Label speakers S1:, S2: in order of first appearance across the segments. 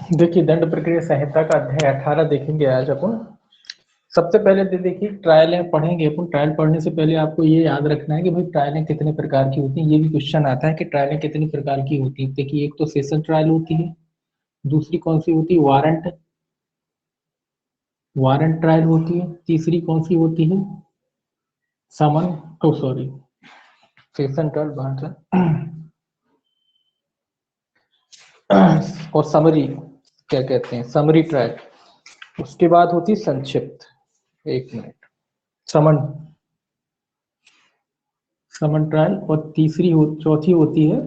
S1: देखिए दंड प्रक्रिया संहिता का अध्याय 18 देखेंगे आज अपन। सबसे पहले देखिए ट्रायलें पढ़ेंगे अपन। ट्रायल पढ़ने से पहले आपको ये याद रखना है कि भाई ट्रायलें कितने प्रकार की होती हैं। ये भी क्वेश्चन आता है कि ट्रायलें कितनी प्रकार की होती है। देखिए एक तो सेशन ट्रायल होती है, दूसरी कौन सी होती है वारंट वारंट ट्रायल होती है, तीसरी कौन सी होती है समन सॉरी सेशन ट्रायल वारंट और समरी क्या कहते हैं समरी ट्रायल। उसके बाद होती है संक्षिप्त, एक मिनट, समन समन ट्रायल। और चौथी होती है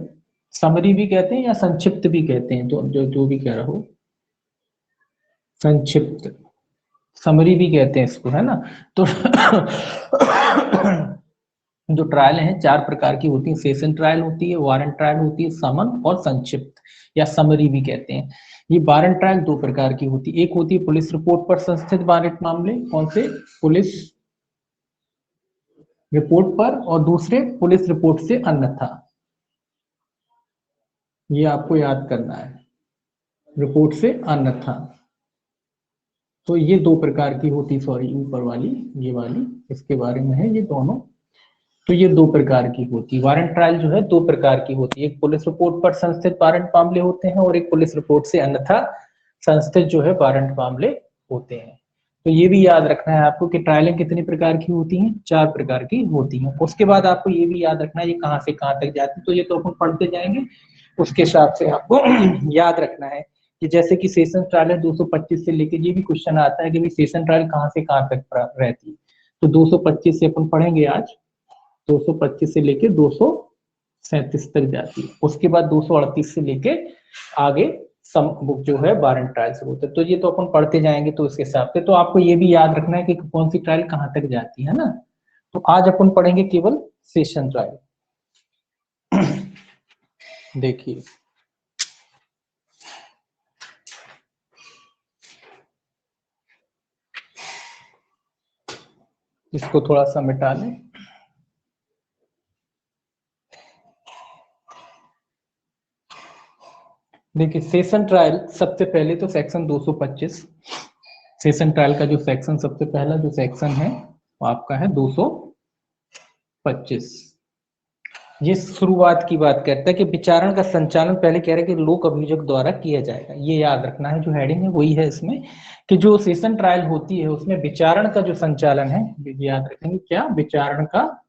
S1: समरी भी कहते हैं या संक्षिप्त भी कहते हैं, जो भी कह रहा हो, संक्षिप्त समरी भी कहते हैं इसको, है ना। तो जो ट्रायल हैं 4 प्रकार की होती है। सेशन ट्रायल होती है, वारंट ट्रायल होती है, समन और संक्षिप्त या समरी भी कहते हैं। ये वारंट ट्रायल 2 प्रकार की होती है। एक होती है पुलिस रिपोर्ट पर संस्थित वारंट मामले, कौन से, पुलिस रिपोर्ट पर, और दूसरे पुलिस रिपोर्ट से अन्यथा। ये आपको याद करना है, रिपोर्ट से अन्यथा। तो ये 2 प्रकार की होती, सॉरी ऊपर वाली ये वाली इसके बारे में है ये दोनों। तो ये 2 प्रकार की होती। वारंट ट्रायल जो है 2 प्रकार की होती है। एक पुलिस रिपोर्ट पर संस्थित वारंट मामले होते हैं और एक पुलिस रिपोर्ट से अन्यथा संस्थित जो है वारंट मामले होते हैं। तो ये भी याद रखना है आपको कि ट्रायलें कितनी प्रकार की होती हैं, 4 प्रकार की होती हैं। उसके बाद आपको ये भी याद रखना है ये कहाँ से कहाँ तक जाती है। तो ये तो अपन पढ़ते जाएंगे, उसके हिसाब से आपको याद रखना है कि जैसे कि सेशन ट्रायल है 225 से लेके, ये भी क्वेश्चन आता है कि भाई सेशन ट्रायल कहाँ से कहाँ तक रहती है। तो 225 से अपन पढ़ेंगे आज, 225 से लेके 237 तक जाती है। उसके बाद 238 से लेके आगे सम बुक जो है वारंट ट्रायल से होता है। तो ये तो अपन पढ़ते जाएंगे, तो उसके हिसाब से तो आपको ये भी याद रखना है कि कौन सी ट्रायल कहाँ तक जाती है ना। तो आज अपन पढ़ेंगे केवल सेशन ट्रायल। देखिए इसको थोड़ा सा मिटा लें। देखिए सेशन ट्रायल सबसे पहले तो सेक्शन 225, सेशन ट्रायल का जो सेक्शन सबसे पहला जो सेक्शन है वो आपका है 225। ये शुरुआत की बात करता है कि विचारण का संचालन, पहले कह रहे हैं कि लोक अभियोजक द्वारा किया जाएगा। ये याद रखना है, जो हेडिंग है वही है इसमें कि जो सेशन ट्रायल होती है उसमें विचारण का जो संचालन है, याद रखेंगे क्या, विचारण का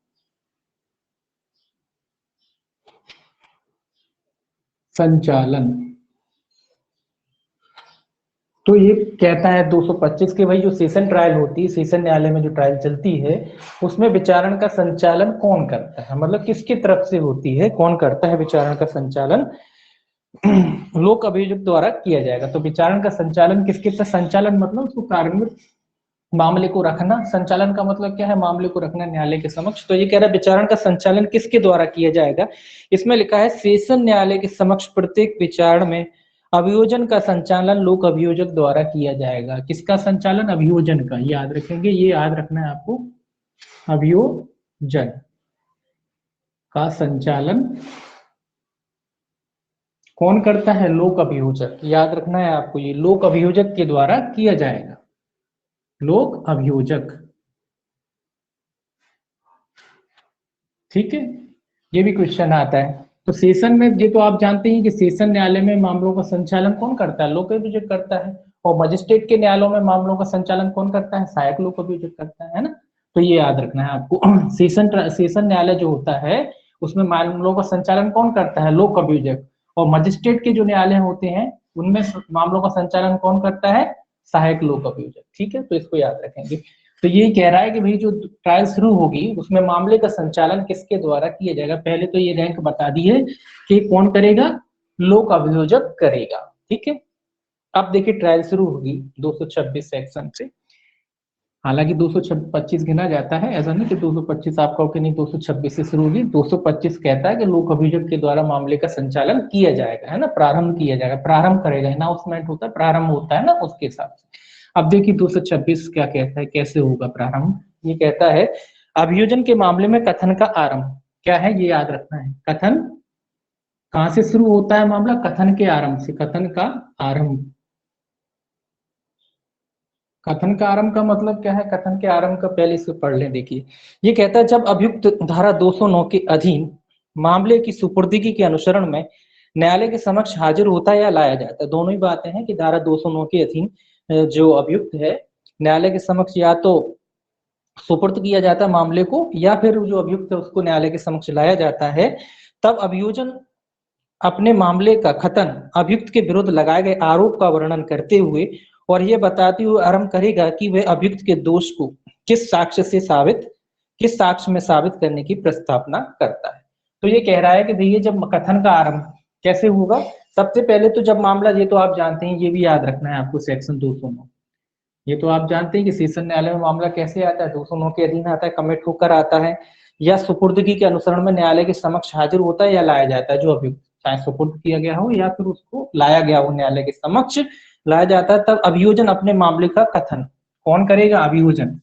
S1: संचालन। तो ये कहता है 225 के भाई जो सेशन ट्रायल होती है, सेशन न्यायालय में जो ट्रायल चलती है उसमें विचारण का संचालन कौन करता है, मतलब किसकी तरफ से होती है, कौन करता है विचारण का संचालन, लोक अभियोजक द्वारा किया जाएगा। तो विचारण का संचालन किसके तरफ, संचालन मतलब उसको प्रारंभिक मामले को रखना, संचालन का मतलब क्या है, मामले को रखना न्यायालय के समक्ष। तो ये कह रहा है विचारण का संचालन किसके द्वारा किया जाएगा। इसमें लिखा है सेशन न्यायालय के समक्ष प्रत्येक विचारण में अभियोजन का संचालन लोक अभियोजक द्वारा किया जाएगा। किसका संचालन, अभियोजन का, याद रखेंगे, ये याद रखना है आपको, अभियोजन का संचालन कौन करता है, लोक अभियोजक। याद रखना है आपको, ये लोक अभियोजक के द्वारा किया जाएगा, लोक अभियोजक, ठीक है। ये भी क्वेश्चन आता है। तो सेशन में ये तो आप जानते हैं कि सेशन न्यायालय में मामलों का संचालन कौन करता है, लोक अभियोजक करता है। और मजिस्ट्रेट के न्यायालयों में मामलों का संचालन कौन करता है, सहायक लोक अभियोजक करता है ना। तो ये याद रखना है आपको। सेशन न्यायालय जो होता है उसमें मामलों का संचालन कौन करता है, लोक अभियोजक। और मजिस्ट्रेट के जो न्यायालय होते हैं उनमें मामलों का संचालन कौन करता है, सहायक लोक अभियोजक, ठीक है। तो इसको याद रखेंगे। तो ये कह रहा है कि भाई जो ट्रायल शुरू होगी उसमें मामले का संचालन किसके द्वारा किया जाएगा। पहले तो ये रैंक बता दी है कि कौन करेगा, लोक अभियोजक करेगा, ठीक है। अब देखिए ट्रायल शुरू होगी 226 सेक्शन से। हालांकि 225 गिना जाता है, ऐसा नहीं कि 225 आप कहो कि नहीं 226 से शुरू होगी। 225 कहता है कि लोक अभियोजक के द्वारा मामले का संचालन किया जाएगा, है ना, प्रारंभ किया जाएगा, प्रारंभ करेगा, अनाउंसमेंट होता है, प्रारंभ होता है ना, उसके हिसाब से। अब देखिए 226 क्या कहता है, कैसे होगा प्रारंभ। ये कहता है अभियोजन के मामले में कथन का आरंभ क्या है, ये याद रखना है। कथन कहां से शुरू होता है मामला, कथन के आरंभ से, कथन का आरंभ कथन का आरंभ का मतलब क्या है? कथन के आरंभ का पहले इसे पढ़ लें। देखिए, ये कहता है जब अभियुक्त धारा 209 के अधीन मामले की सुपुर्दगी के अनुसरण में न्यायालय के समक्ष हाजिर होता है या लाया जाता है। दोनों ही बातें हैं कि धारा 209 के अधीन जो अभियुक्त है न्यायालय के समक्ष या तो सुपुर्द किया जाता है मामले को, या फिर जो अभियुक्त है उसको न्यायालय के समक्ष लाया जाता है, तब अभियोजन अपने मामले का कथन अभियुक्त के विरुद्ध लगाए गए आरोप का वर्णन करते हुए और यह बताते हुए आरंभ करेगा कि वह अभियुक्त के दोष को किस साक्ष्य में साबित करने की प्रस्तावना करता है। तो ये कह रहा है कि भैया जब कथन का आरंभ कैसे होगा, सबसे पहले तो जब मामला, ये तो आप जानते हैं, ये भी याद रखना है आपको, सेक्शन 209, ये तो आप जानते हैं कि सेशन न्यायालय में मामला कैसे आता है, 209 के अधीन आता है, कमिट होकर आता है, या सुपुर्दगी के अनुसरण में न्यायालय के समक्ष हाजिर होता है या लाया जाता है। जो अभियुक्त चाहे सुपुर्द किया गया हो या फिर उसको लाया गया हो न्यायालय के समक्ष लाया जाता है, तब अभियोजन अपने मामले का कथन कौन करेगा? अभियोजन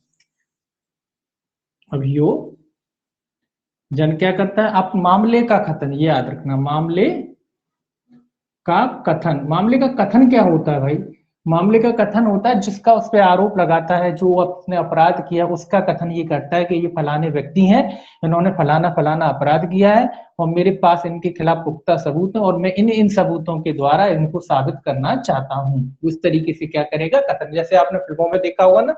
S1: क्या करता है? आप मामले का कथन, ये याद रखना, मामले का कथन। मामले का कथन क्या होता है भाई? मामले का कथन होता है जिसका उस पर आरोप लगाता है, जो अपने अपराध किया उसका कथन ये करता है कि ये फलाने व्यक्ति हैं, इन्होंने फलाना फलाना अपराध किया है और मेरे पास इनके खिलाफ पुख्ता सबूत है और मैं इन सबूतों के द्वारा इनको साबित करना चाहता हूँ। उस तरीके से क्या करेगा? कथन। जैसे आपने फिल्मों में देखा होगा ना,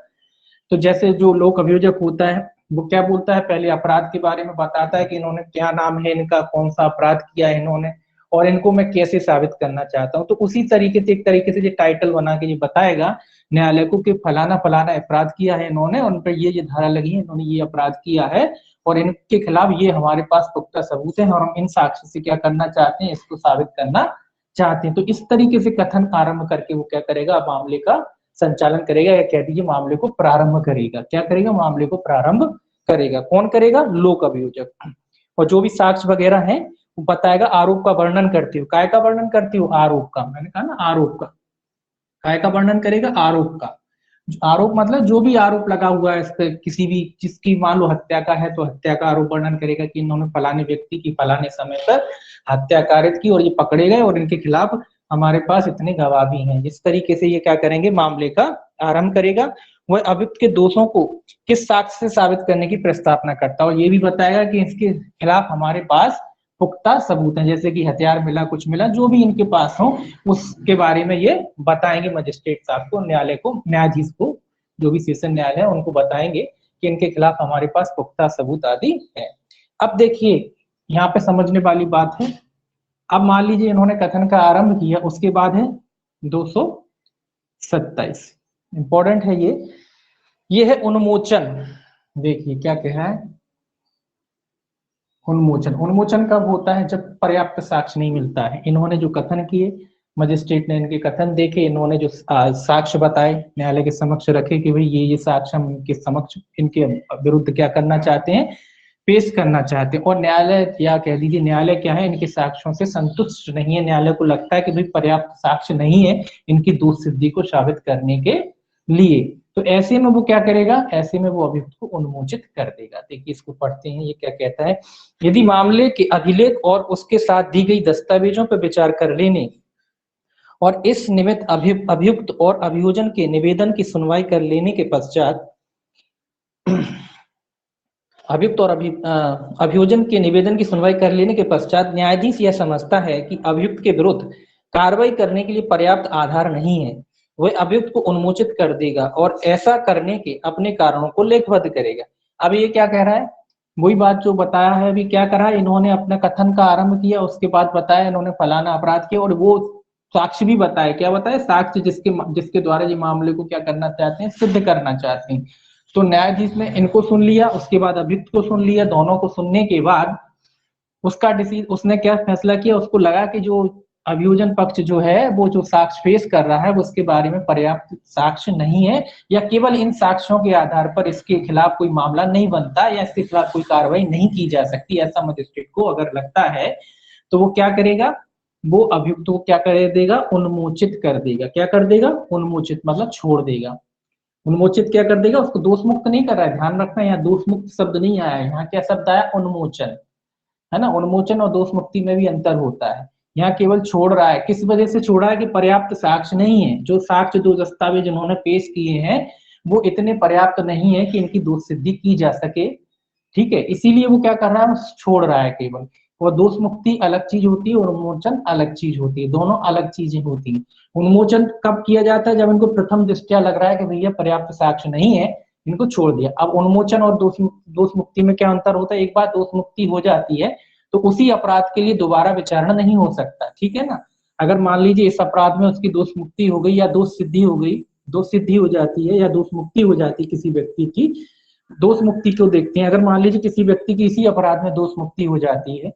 S1: तो जैसे जो लोक अभियोजक होता है वो क्या बोलता है? पहले अपराध के बारे में बताता है कि इन्होंने, क्या नाम है इनका, कौन सा अपराध किया है इन्होंने, और इनको मैं कैसे साबित करना चाहता हूँ। तो उसी तरीके से, एक तरीके से ये टाइटल बना के ये बताएगा न्यायालय को कि फलाना फलाना अपराध किया है इन्होंने, उन पर ये धारा लगी है, इन्होंने ये अपराध किया है और इनके खिलाफ ये हमारे पास पुख्ता सबूत है और हम इन साक्ष्य से क्या करना चाहते हैं? इसको साबित करना चाहते हैं। तो इस तरीके से कथन आरंभ करके वो क्या करेगा? मामले का संचालन करेगा, या कह दीजिए मामले को प्रारंभ करेगा। क्या करेगा? मामले को प्रारंभ करेगा। कौन करेगा? लोक अभियोजक। और जो भी साक्ष्य वगैरह है वो बताएगा, आरोप का वर्णन करते हो। काय का वर्णन करते हो? आरोप का। मैंने कहा ना आरोप का। काय का वर्णन करेगा? आरोप का। आरोप मतलब जो भी आरोप लगा हुआ है इस पे, किसी भी, जिसकी मान लो हत्या का है तो हत्या का आरोप वर्णन करेगा कि इन्होंने फलाने व्यक्ति की फलाने समय पर हत्या कारित की और ये पकड़े गए और इनके खिलाफ हमारे पास इतने गवाह भी हैं। इस तरीके से ये क्या करेंगे? मामले का आरंभ करेगा। वह अभियुक्त के दोषों को किस साक्ष्य से साबित करने की प्रस्तावना करता है और ये भी बताएगा कि इसके खिलाफ हमारे पास पुख्ता सबूत हैं, जैसे कि हथियार मिला, कुछ मिला, जो भी इनके पास हो उसके बारे में ये बताएंगे मजिस्ट्रेट साहब को, न्यायालय को, न्यायाधीश को, जो भी सेशन न्यायालय है उनको बताएंगे कि इनके खिलाफ हमारे पास पुख्ता सबूत आदि है। अब देखिए यहाँ पे समझने वाली बात है। अब मान लीजिए इन्होंने कथन का आरंभ किया, उसके बाद है 227, इंपॉर्टेंट है ये है उन्मोचन। देखिए क्या कहा है? उन्मोचन। उन्मोचन कब होता है? जब पर्याप्त साक्ष्य नहीं मिलता है। इन्होंने जो कथन किए, मजिस्ट्रेट ने इनके कथन देखे, इन्होंने जो साक्ष्य बताए न्यायालय के समक्ष रखे कि भाई ये साक्ष्य हम इनके समक्ष, इनके विरुद्ध क्या करना चाहते हैं? पेश करना चाहते हैं। और न्यायालय, या कह दीजिए न्यायालय क्या है? इनके साक्ष्यों से संतुष्ट नहीं है। न्यायालय को लगता है कि भाई पर्याप्त साक्ष्य नहीं है इनकी दोष सिद्धि को साबित करने के लिए। तो ऐसे में वो क्या करेगा? ऐसे में वो अभियुक्त को उन्मोचित कर देगा। देखिए इसको पढ़ते हैं, ये क्या कहता है? यदि मामले के अभिलेख और उसके साथ दी गई दस्तावेजों पर विचार कर लेने और इस निमित्त अभियुक्त और अभियोजन के निवेदन की सुनवाई कर लेने के पश्चात अभियुक्त और अभियोजन के निवेदन की सुनवाई कर लेने के पश्चात न्यायाधीश यह समझता है कि अभियुक्त के विरुद्ध कार्रवाई करने के लिए पर्याप्त आधार नहीं है, वह अभियुक्त को उन्मोचित कर देगा और ऐसा करने के अपने कारणों को लेखबद्ध करेगा। अब ये क्या कह रहा है? वही बात जो बताया है अभी। क्या करा? इन्होंने अपना कथन का आरंभ किया, उसके बाद बताया इन्होंने फलाना अपराध किया और वो साक्ष्य भी बताया। क्या बताया? साक्ष्य जिसके द्वारा ये मामले को क्या करना चाहते हैं? सिद्ध करना चाहते हैं। तो न्यायाधीश ने इनको सुन लिया, उसके बाद अभियुक्त को सुन लिया। दोनों को सुनने के बाद उसने क्या फैसला किया? उसको लगा कि जो अभियोजन पक्ष जो है वो जो साक्ष्य पेश कर रहा है उसके बारे में पर्याप्त साक्ष्य नहीं है, या केवल इन साक्ष्यों के आधार पर इसके खिलाफ कोई मामला नहीं बनता या इसके खिलाफ कोई कार्रवाई नहीं की जा सकती। ऐसा मजिस्ट्रेट को अगर लगता है तो वो क्या करेगा? वो अभियुक्त को क्या कर देगा? उन्मोचित कर देगा। क्या कर देगा? उन्मोचित मतलब छोड़ देगा। उन्मोचित क्या कर देगा? उसको दोष मुक्त नहीं कर रहा है, ध्यान रखना, यहाँ दोष मुक्त शब्द नहीं आया है, यहाँ क्या शब्द आया? उन्मोचन, है ना। उन्मोचन और दोष मुक्ति में भी अंतर होता है। यहाँ केवल छोड़ रहा है। किस वजह से छोड़ा है कि पर्याप्त साक्ष्य नहीं है, जो साक्ष्य जो दस्तावेज उन्होंने पेश किए हैं वो इतने पर्याप्त नहीं है कि इनकी दोष सिद्धि की जा सके, ठीक है, इसीलिए वो क्या कर रहा है, छोड़ रहा है केवल। और दोष मुक्ति अलग चीज होती है और उन्मोचन अलग चीज होती है, दोनों अलग चीजें होती हैं। उन्मोचन कब किया जाता है, जब इनको प्रथम दृष्टया लग रहा है कि भैया पर्याप्त साक्ष्य नहीं है, इनको छोड़ दिया। अब उन्मोचन और दोष मुक्ति में क्या अंतर होता है, एक बार दोष मुक्ति हो जाती है तो उसी अपराध के लिए दोबारा विचारणा नहीं हो सकता, ठीक है ना। अगर मान लीजिए इस अपराध में उसकी दोष मुक्ति हो गई या दोष सिद्धि हो गई, दोष सिद्धि हो जाती है या दोष मुक्ति हो जाती है किसी व्यक्ति की, दोष मुक्ति को देखते हैं। अगर मान लीजिए किसी व्यक्ति की इसी अपराध में दोष मुक्ति हो जाती है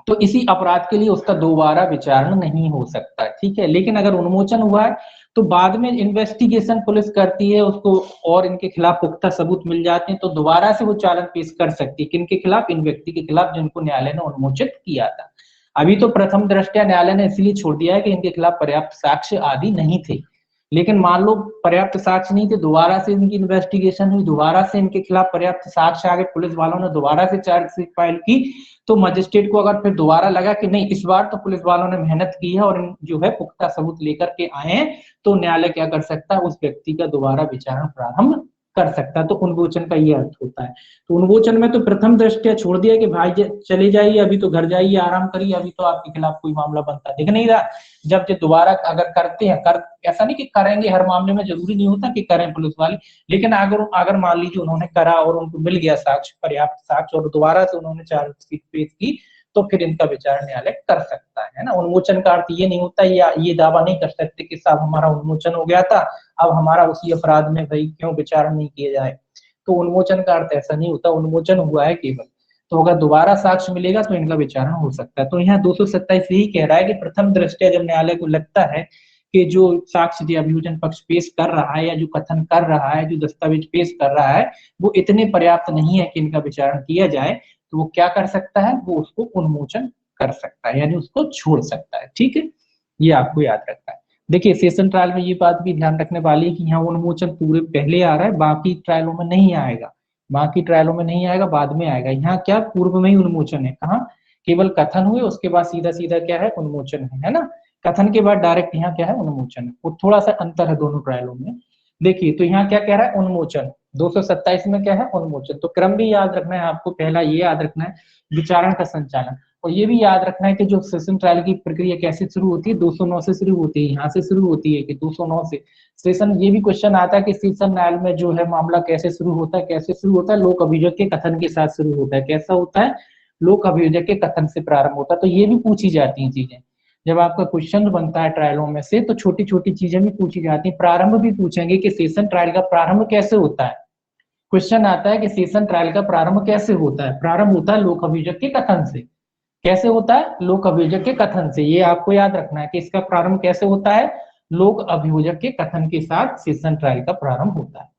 S1: तो इसी अपराध के लिए उसका दोबारा विचारण नहीं हो सकता, ठीक है। लेकिन अगर उन्मोचन हुआ है तो बाद में इन्वेस्टिगेशन पुलिस करती है उसको और इनके खिलाफ पुख्ता सबूत मिल जाते हैं तो दोबारा से वो चालन पेश कर सकती है, किनके खिलाफ, इन व्यक्ति के खिलाफ जिनको न्यायालय ने उन्मोचित किया था। अभी तो प्रथम दृष्टया न्यायालय ने इसलिए छोड़ दिया है कि इनके खिलाफ पर्याप्त साक्ष्य आदि नहीं थे। लेकिन मान लो पर्याप्त साक्ष्य नहीं थे, दोबारा से इनकी इन्वेस्टिगेशन हुई, दोबारा से इनके खिलाफ पर्याप्त साक्ष्य आ गए, पुलिस वालों ने दोबारा से चार्जशीट फाइल की, तो मजिस्ट्रेट को अगर फिर दोबारा लगा कि नहीं इस बार तो पुलिस वालों ने मेहनत की है और जो है पुख्ता सबूत लेकर के आए हैं, तो न्यायालय क्या कर सकता है, उस व्यक्ति का दोबारा विचारण प्रारंभ कर सकता है। तो उन्मोचन का ये अर्थ होता है। तो उन्मोचन में तो प्रथम दृष्टया छोड़ दिया कि भाई चले जाइए, अभी तो घर जाइए, आराम करिए, अभी तो आपके खिलाफ कोई मामला बनता दिख नहीं रहा। जब ये दोबारा अगर करते हैं, ऐसा नहीं कि करेंगे हर मामले में, जरूरी नहीं होता कि करें पुलिस वाले, लेकिन अगर मान लीजिए उन्होंने करा और उनको मिल गया साक्ष्य, पर्याप्त साक्ष्य, और दोबारा से उन्होंने चार्जशीट पेश की, तो फिर इनका विचारण न्यायालय कर सकता है ना। उन्मोचन का अर्थ ये नहीं होता, या ये दावा नहीं कर सकते कि साहब हमारा उन्मोचन हो गया था, अब हमारा उसी अपराध में भाई क्यों विचारण नहीं किया जाए। तो उन्मोचन का अर्थ ऐसा नहीं होता, उन्मोचन हुआ है केवल, तो अगर दोबारा साक्ष्य मिलेगा तो इनका विचारण हो सकता है। तो यहाँ 227 यही कह रहा है कि प्रथम दृष्टया जब न्यायालय को लगता है कि जो साक्ष्य अभियोजन पक्ष पेश कर रहा है या जो कथन कर रहा है, जो दस्तावेज पेश कर रहा है, वो इतने पर्याप्त नहीं है कि इनका विचारण किया जाए, तो वो क्या कर सकता है, वो उसको उन्मोचन कर सकता है, यानी उसको छोड़ सकता है, ठीक है। ये आपको याद रखना है। देखिए सेशन ट्रायल में ये बात भी ध्यान रखने वाली है कि यहाँ उन्मोचन पूरे पहले आ रहा है, बाकी ट्रायलों में नहीं आएगा, बाकी ट्रायलों में नहीं आएगा, बाद में आएगा। यहाँ क्या पूर्व में ही उन्मोचन है, कहाँ, केवल कथन हुए उसके बाद सीधा सीधा क्या है, उन्मोचन है ना। कथन के बाद डायरेक्ट यहाँ क्या है, उन्मोचन है। वो थोड़ा सा अंतर है दोनों ट्रायलों में। देखिए तो यहाँ क्या कह रहा है, उन्मोचन, 227 में क्या है, उन्मोचन। तो क्रम भी याद रखना है आपको, पहला ये याद रखना है विचारण का संचालन, और ये भी याद रखना है कि जो सेशन ट्रायल की प्रक्रिया कैसे शुरू होती है, 209 से शुरू होती है, यहाँ से शुरू होती है कि 209 से सेशन। ये भी क्वेश्चन आता है कि सेशन न्यायालय में जो है मामला कैसे शुरू होता है, कैसे शुरू होता है, लोक अभियोग के कथन के साथ शुरू होता है। कैसा होता है, लोक अभियोग के कथन से प्रारंभ होता है। तो ये भी पूछी जाती है चीजें, जब आपका क्वेश्चन बनता है ट्रायलों में से, तो छोटी छोटी चीजें भी पूछी जाती है। प्रारंभ भी पूछेंगे कि सेशन ट्रायल का प्रारंभ कैसे होता है, क्वेश्चन आता है कि सेशन ट्रायल का प्रारंभ कैसे होता है, प्रारंभ होता है लोक अभियोग के कथन से। कैसे होता है, लोक अभियोजक के कथन से। ये आपको याद रखना है कि इसका प्रारंभ कैसे होता है, लोक अभियोजक के कथन के साथ सेशन ट्रायल का प्रारंभ होता है।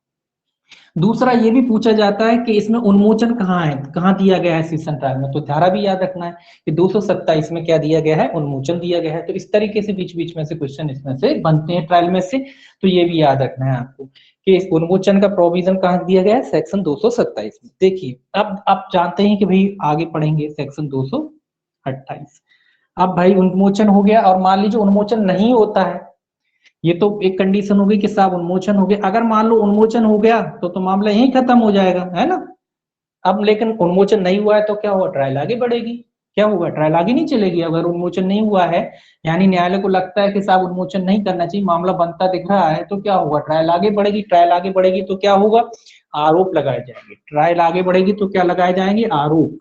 S1: दूसरा ये भी पूछा जाता है कि इसमें उन्मोचन कहाँ है, कहाँ दिया गया है सेशन ट्रायल में, तो धारा भी याद रखना है कि 227 में क्या दिया गया है, उन्मोचन दिया गया है। तो इस तरीके से बीच बीच में से क्वेश्चन इसमें से बनते हैं ट्रायल में से, तो ये भी याद रखना है आपको कि इस उन्मोचन का प्रोविजन कहाँ दिया गया है, सेक्शन 227 में। देखिए अब आप जानते हैं कि भाई आगे पढ़ेंगे सेक्शन 228। अब भाई उन्मोचन हो गया, और मान लीजिए उन्मोचन नहीं होता है, ये तो एक कंडीशन हो गई कि साहब उन्मोचन हो गया। अगर मान लो उन्मोचन हो गया तो मामला यहीं खत्म हो जाएगा, है ना। अब लेकिन उन्मोचन नहीं हुआ है तो क्या हुआ, ट्रायल आगे बढ़ेगी। क्या होगा, ट्रायल आगे नहीं चलेगी। अगर उन्मोचन नहीं हुआ है, यानी न्यायालय को लगता है कि साहब उन्मोचन नहीं करना चाहिए, मामला बनता दिख रहा है, तो क्या होगा, ट्रायल आगे बढ़ेगी। ट्रायल आगे बढ़ेगी तो क्या होगा, आरोप लगाए जाएंगे। ट्रायल आगे बढ़ेगी तो क्या लगाए जाएंगे, आरोप।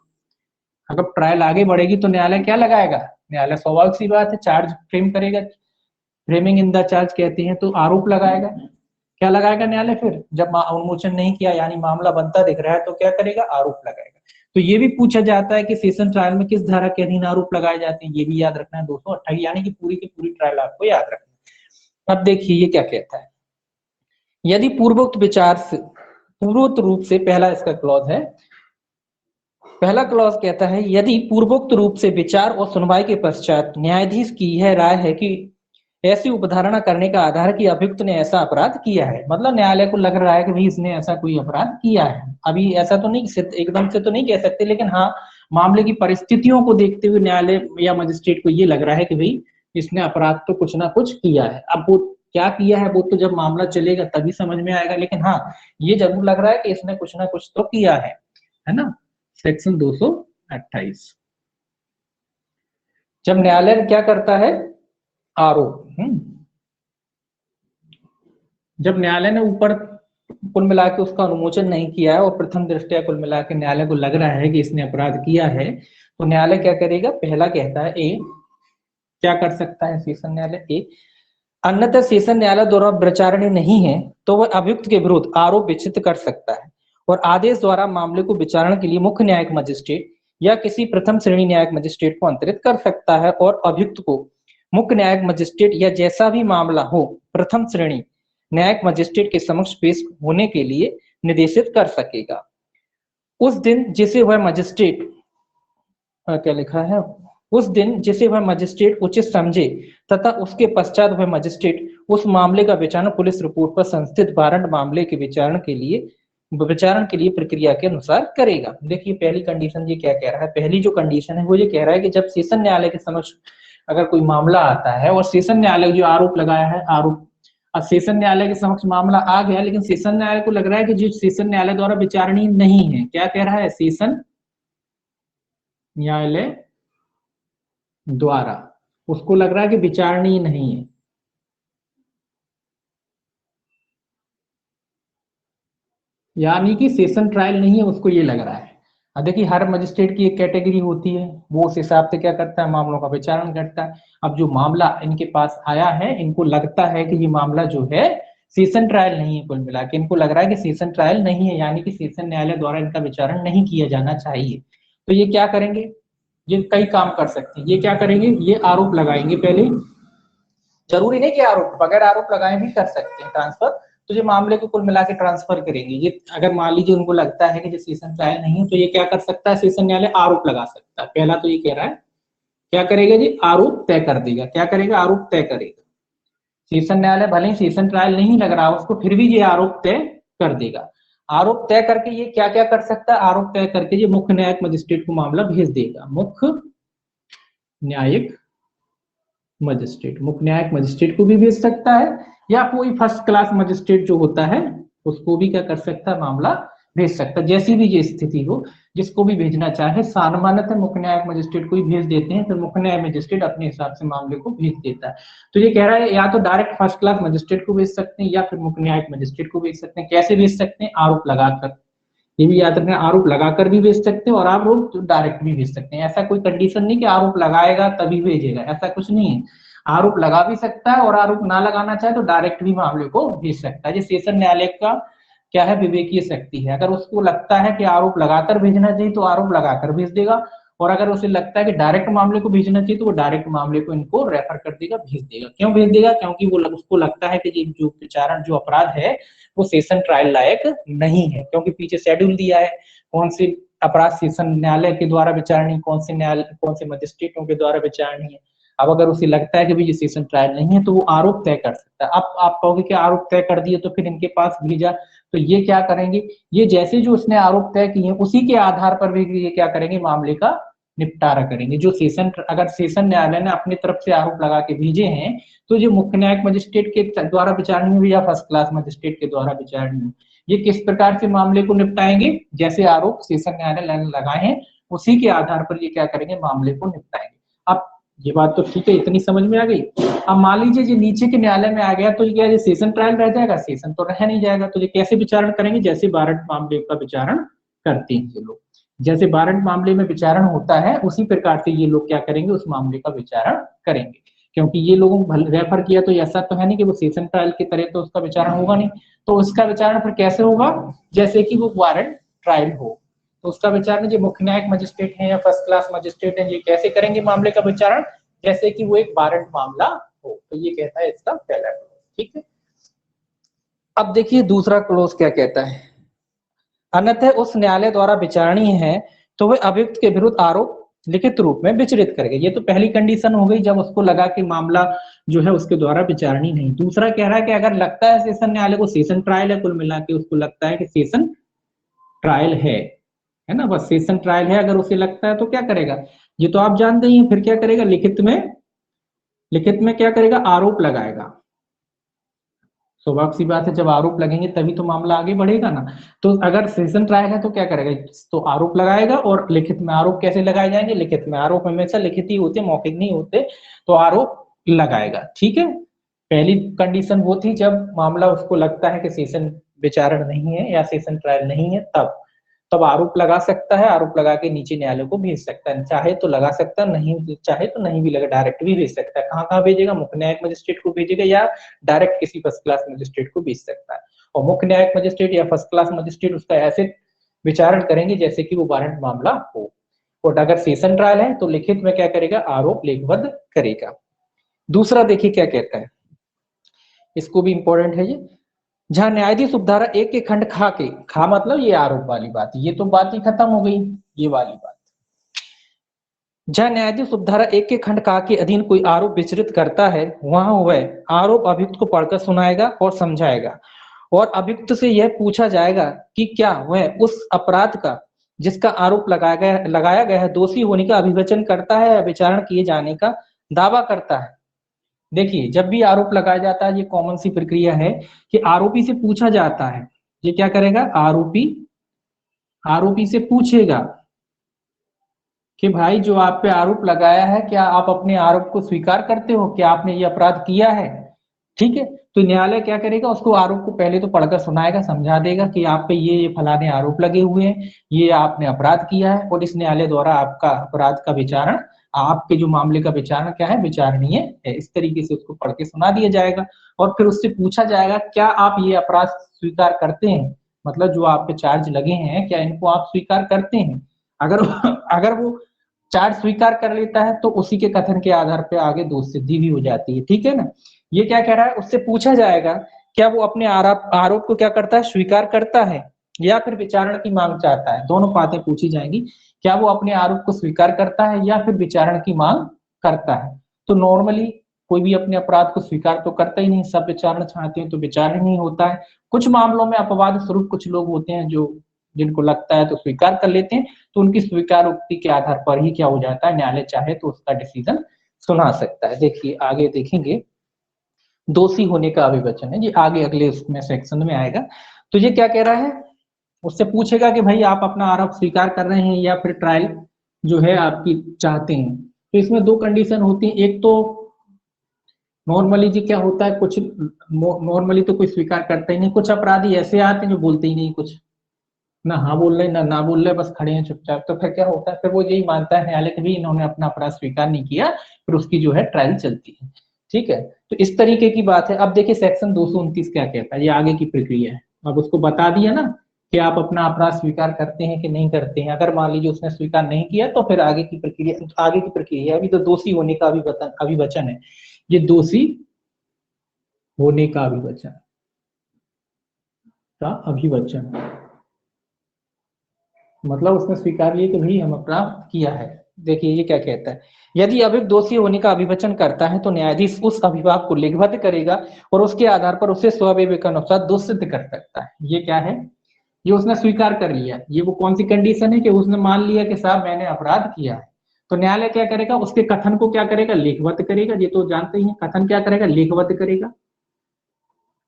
S1: अगर ट्रायल आगे बढ़ेगी तो न्यायालय क्या लगाएगा, न्यायालय स्वाभाविक सी बात है चार्ज फ्रेम करेगा, फ्रेमिंग इन द चार्ज कहते हैं, तो आरोप लगाएगा। क्या लगाएगा न्यायालय फिर, जब उन्मोचन नहीं किया यानी मामला बनता दिख रहा है, तो क्या करेगा, आरोप लगाएगा। तो ये भी पूछा जाता है कि सेशन ट्रायल में किस धारा के अधीन आरोप लगाए जाते हैं, ये भी याद रखना है 228, यानी कि पूरी की पूरी ट्रायल आपको याद रखना है। अब देखिए ये क्या कहता है, यदि पूर्वोक्त विचार से पूर्वोक्त रूप से, पहला इसका क्लॉज है, पहला क्लॉज कहता है यदि पूर्वोक्त रूप से विचार और सुनवाई के पश्चात न्यायाधीश की यह राय है कि ऐसी उपधारणा करने का आधार कि अभियुक्त ने ऐसा अपराध किया है, मतलब न्यायालय को लग रहा है कि भाई इसने ऐसा कोई अपराध किया है। अभी ऐसा तो नहीं एकदम से तो नहीं कह सकते, लेकिन हाँ मामले की परिस्थितियों को देखते हुए न्यायालय या मजिस्ट्रेट को ये लग रहा है कि भाई इसने अपराध तो कुछ ना कुछ किया है। अब वो क्या किया है वो तो जब मामला चलेगा तभी समझ में आएगा, लेकिन हाँ ये जरूर लग रहा है कि इसने कुछ ना कुछ तो किया है ना। सेक्शन 228। जब न्यायालय क्या करता है, आरोप, जब न्यायालय ने ऊपर कुल मिला के उसका अनुमोचन नहीं किया है और प्रथम दृष्टया कुल मिला के न्यायालय को लग रहा है कि इसने अपराध किया है, तो न्यायालय क्या करेगा, पहला कहता है ए, क्या कर सकता है सेशन न्यायालय, ए, अन्यथा सेशन न्यायालय द्वारा विचारणीय नहीं है तो वह अभियुक्त के विरुद्ध आरोप विचित कर सकता है और आदेश द्वारा मामले को विचारण के लिए मुख्य न्यायिक मजिस्ट्रेट या किसी प्रथम श्रेणी न्यायिक मजिस्ट्रेट को अंतरित कर सकता है और अभियुक्त को मुख्य न्यायिक मजिस्ट्रेट या जैसा भी मामला हो प्रथम श्रेणी न्यायिक मजिस्ट्रेट के समक्ष पेश होने के लिए निर्देशित कर सकेगा। उस दिन जिसे वह मजिस्ट्रेट, क्या लिखा है, उस दिन जिसे वह मजिस्ट्रेट उचित समझे तथा उसके पश्चात वह मजिस्ट्रेट उस मामले का विचारण पुलिस रिपोर्ट पर संस्थित वारंट मामले के विचारण के लिए प्रक्रिया के अनुसार करेगा। देखिए पहली कंडीशन ये क्या कह रहा है, पहली जो कंडीशन है वो ये कह रहा है कि जब सेशन न्यायालय के समक्ष अगर कोई मामला आता है और सेशन न्यायालय जो आरोप लगाया है, आरोप, अब सेशन न्यायालय के समक्ष मामला आ गया लेकिन सेशन न्यायालय को लग रहा है कि जो सेशन न्यायालय द्वारा विचारणीय नहीं है, क्या कह रहा है, सेशन न्यायालय द्वारा उसको लग रहा है कि विचारणीय नहीं है, यानी कि सेशन ट्रायल नहीं है, उसको ये लग रहा है। अब देखिए हर मजिस्ट्रेट की एक कैटेगरी होती है, वो उस हिसाब से क्या करता है, मामलों का विचारण करता है। अब जो मामला इनके पास आया है, इनको लगता है कि ये मामला जो है सेशन ट्रायल नहीं है, कुल मिला के इनको लग रहा है कि सेशन ट्रायल नहीं है, यानी कि सेशन न्यायालय द्वारा इनका विचारण नहीं किया जाना चाहिए। तो ये क्या करेंगे, ये कई काम कर सकते हैं। ये क्या करेंगे, ये आरोप लगाएंगे पहले, जरूरी नहीं कि आरोप, बगैर आरोप लगाए भी कर सकते हैं ट्रांसफर, तो ये मामले को कुल मिला के ट्रांसफर करेंगे। ये अगर मान लीजिए उनको लगता है कि जो सेशन ट्रायल नहीं है तो ये क्या कर सकता है, सेशन न्यायालय आरोप लगा सकता है। पहला तो ये कह रहा है क्या करेगा जी, आरोप तय कर देगा। क्या करेगा, आरोप तय करेगा। सेशन न्यायालय भले ही सेशन ट्रायल नहीं लग रहा उसको, फिर भी ये आरोप तय कर देगा। आरोप तय करके ये क्या क्या कर सकता है, आरोप तय करके ये मुख्य न्यायिक मजिस्ट्रेट को मामला भेज देगा। मुख्य न्यायिक मजिस्ट्रेट, मुख्य न्यायिक मजिस्ट्रेट को भी भेज सकता है या कोई फर्स्ट क्लास मजिस्ट्रेट जो होता है उसको भी क्या कर सकता है, मामला भेज सकता है। जैसी भी ये स्थिति हो, जिसको भी भेजना चाहे, सामान्यतः मुख्य न्यायिक मजिस्ट्रेट को ही भेज देते हैं, फिर मुख्य न्यायिक मजिस्ट्रेट अपने हिसाब से मामले को भेज देता है। तो ये कह रहा है या तो डायरेक्ट फर्स्ट क्लास मजिस्ट्रेट को भेज सकते हैं या फिर मुख्य न्यायिक मजिस्ट्रेट को भेज सकते हैं। कैसे भेज सकते हैं, आरोप लगाकर, ये भी याद रखना, आरोप लगाकर भी भेज सकते हैं और आरोप डायरेक्ट भी भेज सकते हैं। ऐसा कोई कंडीशन नहीं कि आरोप लगाएगा तभी भेजेगा, ऐसा कुछ नहीं है। आरोप लगा भी सकता है और आरोप ना लगाना चाहे तो डायरेक्ट भी मामले को भेज सकता है। ये सेशन न्यायालय का क्या है, विवेकीय शक्ति है। अगर उसको लगता है कि आरोप लगाकर भेजना चाहिए तो आरोप लगाकर भेज देगा, और अगर उसे लगता है कि डायरेक्ट मामले को भेजना चाहिए तो वो डायरेक्ट मामले को इनको रेफर कर देगा, भेज देगा। क्यों भेज देगा, क्योंकि वो उसको लगता है कि ये जो विचारण जो अपराध है वो सेशन ट्रायल लायक नहीं है, क्योंकि पीछे शेड्यूल दिया है कौन से अपराध सेशन न्यायालय के द्वारा विचारणीय, कौन से मजिस्ट्रेटों के द्वारा विचारणीय है। अब अगर उसे लगता है कि भाई ये सेशन ट्रायल नहीं है तो वो आरोप तय कर सकता है। अब आप कहोगे कि आरोप तय कर दिए तो फिर इनके पास भेजा, तो ये क्या करेंगे, ये जैसे जो उसने आरोप तय किए उसी के आधार पर भी ये क्या करेंगे, मामले का निपटारा करेंगे। जो सेशन, अगर सेशन न्यायालय ने अपनी तरफ से आरोप लगा के भेजे हैं तो जो मुख्य न्यायिक मजिस्ट्रेट के द्वारा विचारणीय हो या फर्स्ट क्लास मजिस्ट्रेट के द्वारा विचारणीय हो, ये किस प्रकार से मामले को निपटाएंगे, जैसे आरोप सेशन न्यायालय ने लगाए हैं उसी के आधार पर ये क्या करेंगे, मामले को निपटाएंगे। अब ये बात तो ठीक है, इतनी समझ में आ गई। अब मान लीजिए ये नीचे के न्यायालय में आ गया तो ये क्या, ये सेशन ट्रायल रह जाएगा, सेशन तो रह नहीं जाएगा। तो ये कैसे विचारण करेंगे, जैसे वारंट मामले का विचारण करते हैं ये लोग, जैसे वारंट मामले में विचारण होता है उसी प्रकार से ये लोग क्या करेंगे, उस मामले का विचारण करेंगे। क्योंकि ये लोगों रेफर किया तो ऐसा तो है नहीं कि वो सेशन ट्रायल की तरह तो उसका विचारण होगा नहीं, तो उसका विचारण फिर कैसे होगा, जैसे कि वो वारंट ट्रायल हो। तो उसका विचारण जो मुख्य न्यायिक मजिस्ट्रेट है या फर्स्ट क्लास मजिस्ट्रेट है, ये कैसे करेंगे मामले का विचारण, जैसे कि वो एक वारंट मामला हो। तो ये कहता है इसका पहला क्लोज, ठीक है। अब देखिए दूसरा क्लोज क्या कहता है, अन्यथा उस न्यायालय द्वारा विचारणीय है तो वह अभियुक्त के विरुद्ध आरोप लिखित रूप में विचरित करेगा। ये तो पहली कंडीशन हो गई, जब उसको लगा कि मामला जो है उसके द्वारा विचारणीय नहीं। दूसरा कह रहा है कि अगर लगता है सेशन न्यायालय को सेशन ट्रायल है, कुल मिला के उसको लगता है कि सेशन ट्रायल है है ना, बस सेशन ट्रायल है, अगर उसे लगता है तो क्या करेगा, ये तो आप जानते ही हैं, फिर क्या करेगा, लिखित में क्या करेगा, आरोप लगाएगा। स्वाभाविक सी बात है, जब आरोप लगेंगे तभी तो मामला आगे बढ़ेगा ना। तो अगर सेशन ट्रायल है तो क्या करेगा, तो आरोप लगाएगा, और लिखित में आरोप कैसे लगाए जाएंगे, लिखित में आरोप हमेशा लिखित ही होते, मौखिक नहीं होते, तो आरोप लगाएगा। ठीक है, पहली कंडीशन वो थी जब मामला उसको लगता है कि सेशन विचारण नहीं है या सेशन ट्रायल नहीं है, तब आरोप लगा सकता है, आरोप लगा के नीचे न्यायालय को भेज सकता है, चाहे तो लगा सकता है, नहीं चाहे तो नहीं भी लगा, डायरेक्ट भी भेज सकता है। कहाँ कहाँ भेजेगा, मुख्य न्यायिक मजिस्ट्रेट को भेजेगा, या डायरेक्ट किसी फर्स्ट क्लास मजिस्ट्रेट को भेज सकता है। और मुख्य न्यायिक मजिस्ट्रेट या फर्स्ट क्लास मजिस्ट्रेट उसका ऐसे विचारण करेंगे जैसे कि वो वारंट मामला हो। और अगर सेशन ट्रायल है तो लिखित में क्या करेगा, आरोप लेखबद्ध करेगा। दूसरा देखिए क्या कहता है, इसको भी इंपॉर्टेंट है ये, जहां न्यायाधीश उपधारा 1 के खंड खा मतलब ये आरोप वाली बात, ये तो बात ही खत्म हो गई, ये वाली बात। जहां न्यायाधीश उपधारा 1 के खंड के अधीन कोई आरोप विचरित करता है, वहां वह आरोप अभियुक्त को पढ़कर सुनाएगा और समझाएगा, और अभियुक्त से यह पूछा जाएगा कि क्या वह उस अपराध का जिसका आरोप लगाया गया है दोषी होने का अभिवचन करता है या विचारण किए जाने का दावा करता है। देखिए, जब भी आरोप लगाया जाता है, ये कॉमन सी प्रक्रिया है कि आरोपी से पूछा जाता है, ये क्या करेगा, आरोपी से पूछेगा कि भाई जो आप पे आरोप लगाया है, क्या आप अपने आरोप को स्वीकार करते हो, क्या आपने ये अपराध किया है। ठीक है, तो न्यायालय क्या करेगा, उसको आरोप को पहले तो पढ़कर सुनाएगा, समझा देगा कि आप पे ये फलाने आरोप लगे हुए हैं, ये आपने अपराध किया है, और इस न्यायालय द्वारा आपका अपराध का विचारण, आपके जो मामले का विचारण क्या है, विचारणीय है, इस तरीके से उसको पढ़ के सुना दिया जाएगा। और फिर उससे पूछा जाएगा क्या आप ये अपराध स्वीकार करते हैं, मतलब जो आप पे चार्ज लगे हैं क्या इनको आप स्वीकार करते हैं। अगर अगर वो चार्ज स्वीकार कर लेता है तो उसी के कथन के आधार पर आगे दोष सिद्धि भी हो जाती है। ठीक है ना, ये क्या कह रहा है, उससे पूछा जाएगा क्या वो अपने आरोप को क्या करता है, स्वीकार करता है, या फिर विचारण की मांग चाहता है। दोनों बातें पूछी जाएंगी, क्या वो अपने आरोप को स्वीकार करता है या फिर विचारण की मांग करता है। तो नॉर्मली कोई भी अपने अपराध को स्वीकार तो करता ही नहीं, सब विचारण चाहते हैं तो विचारण नहीं होता है। कुछ मामलों में अपवाद स्वरूप कुछ लोग होते हैं जो जिनको लगता है तो स्वीकार कर लेते हैं, तो उनकी स्वीकार उक्ति के आधार पर ही क्या हो जाता है, न्यायालय चाहे तो उसका डिसीजन सुना सकता है। देखिए आगे देखेंगे, दोषी होने का अभिवचन है, ये आगे अगले उसमें सेक्शन में आएगा। तो ये क्या कह रहा है, उससे पूछेगा कि भाई आप अपना आरोप स्वीकार कर रहे हैं या फिर ट्रायल जो है आपकी चाहते हैं। तो इसमें दो कंडीशन होती है, एक तो नॉर्मली जी क्या होता है, कुछ नॉर्मली तो कोई स्वीकार करता ही नहीं, कुछ अपराधी ऐसे आते हैं जो बोलते ही नहीं कुछ, ना हाँ बोल रहे ना बोल रहे, बस खड़े हैं चुपचाप। तो फिर क्या होता है, फिर वो यही मानता है न्यायालय कि भी इन्होंने अपना अपराध स्वीकार नहीं किया, फिर उसकी जो है ट्रायल चलती है। ठीक है, तो इस तरीके की बात है। अब देखिए सेक्शन 229 क्या कहता है, ये आगे की प्रक्रिया है। अब उसको बता दिया ना कि आप अपना अपराध स्वीकार करते हैं कि नहीं करते हैं। अगर मान लीजिए उसने स्वीकार नहीं किया तो फिर आगे की प्रक्रिया अभी तो दोषी होने का अभिवचन है, ये दोषी होने का अभिवचन मतलब उसने स्वीकार लिया कि भाई हम अपराध किया है। देखिए ये क्या कहता है, यदि अभियुक्त दोषी होने का अभिवचन करता है तो न्यायाधीश उस अभिभाग को लिखबद्ध करेगा और उसके आधार पर उसे स्वविवेक अनुसार दोष सिद्ध कर सकता है। ये क्या है, ये उसने स्वीकार कर लिया, ये वो कौन सी कंडीशन है कि उसने मान लिया कि साहब मैंने अपराध किया है। तो न्यायालय क्या करेगा, उसके कथन को क्या करेगा, लेखबद्ध करेगा। ये तो जानते ही हैं, कथन क्या करेगा, लेखबद्ध करेगा,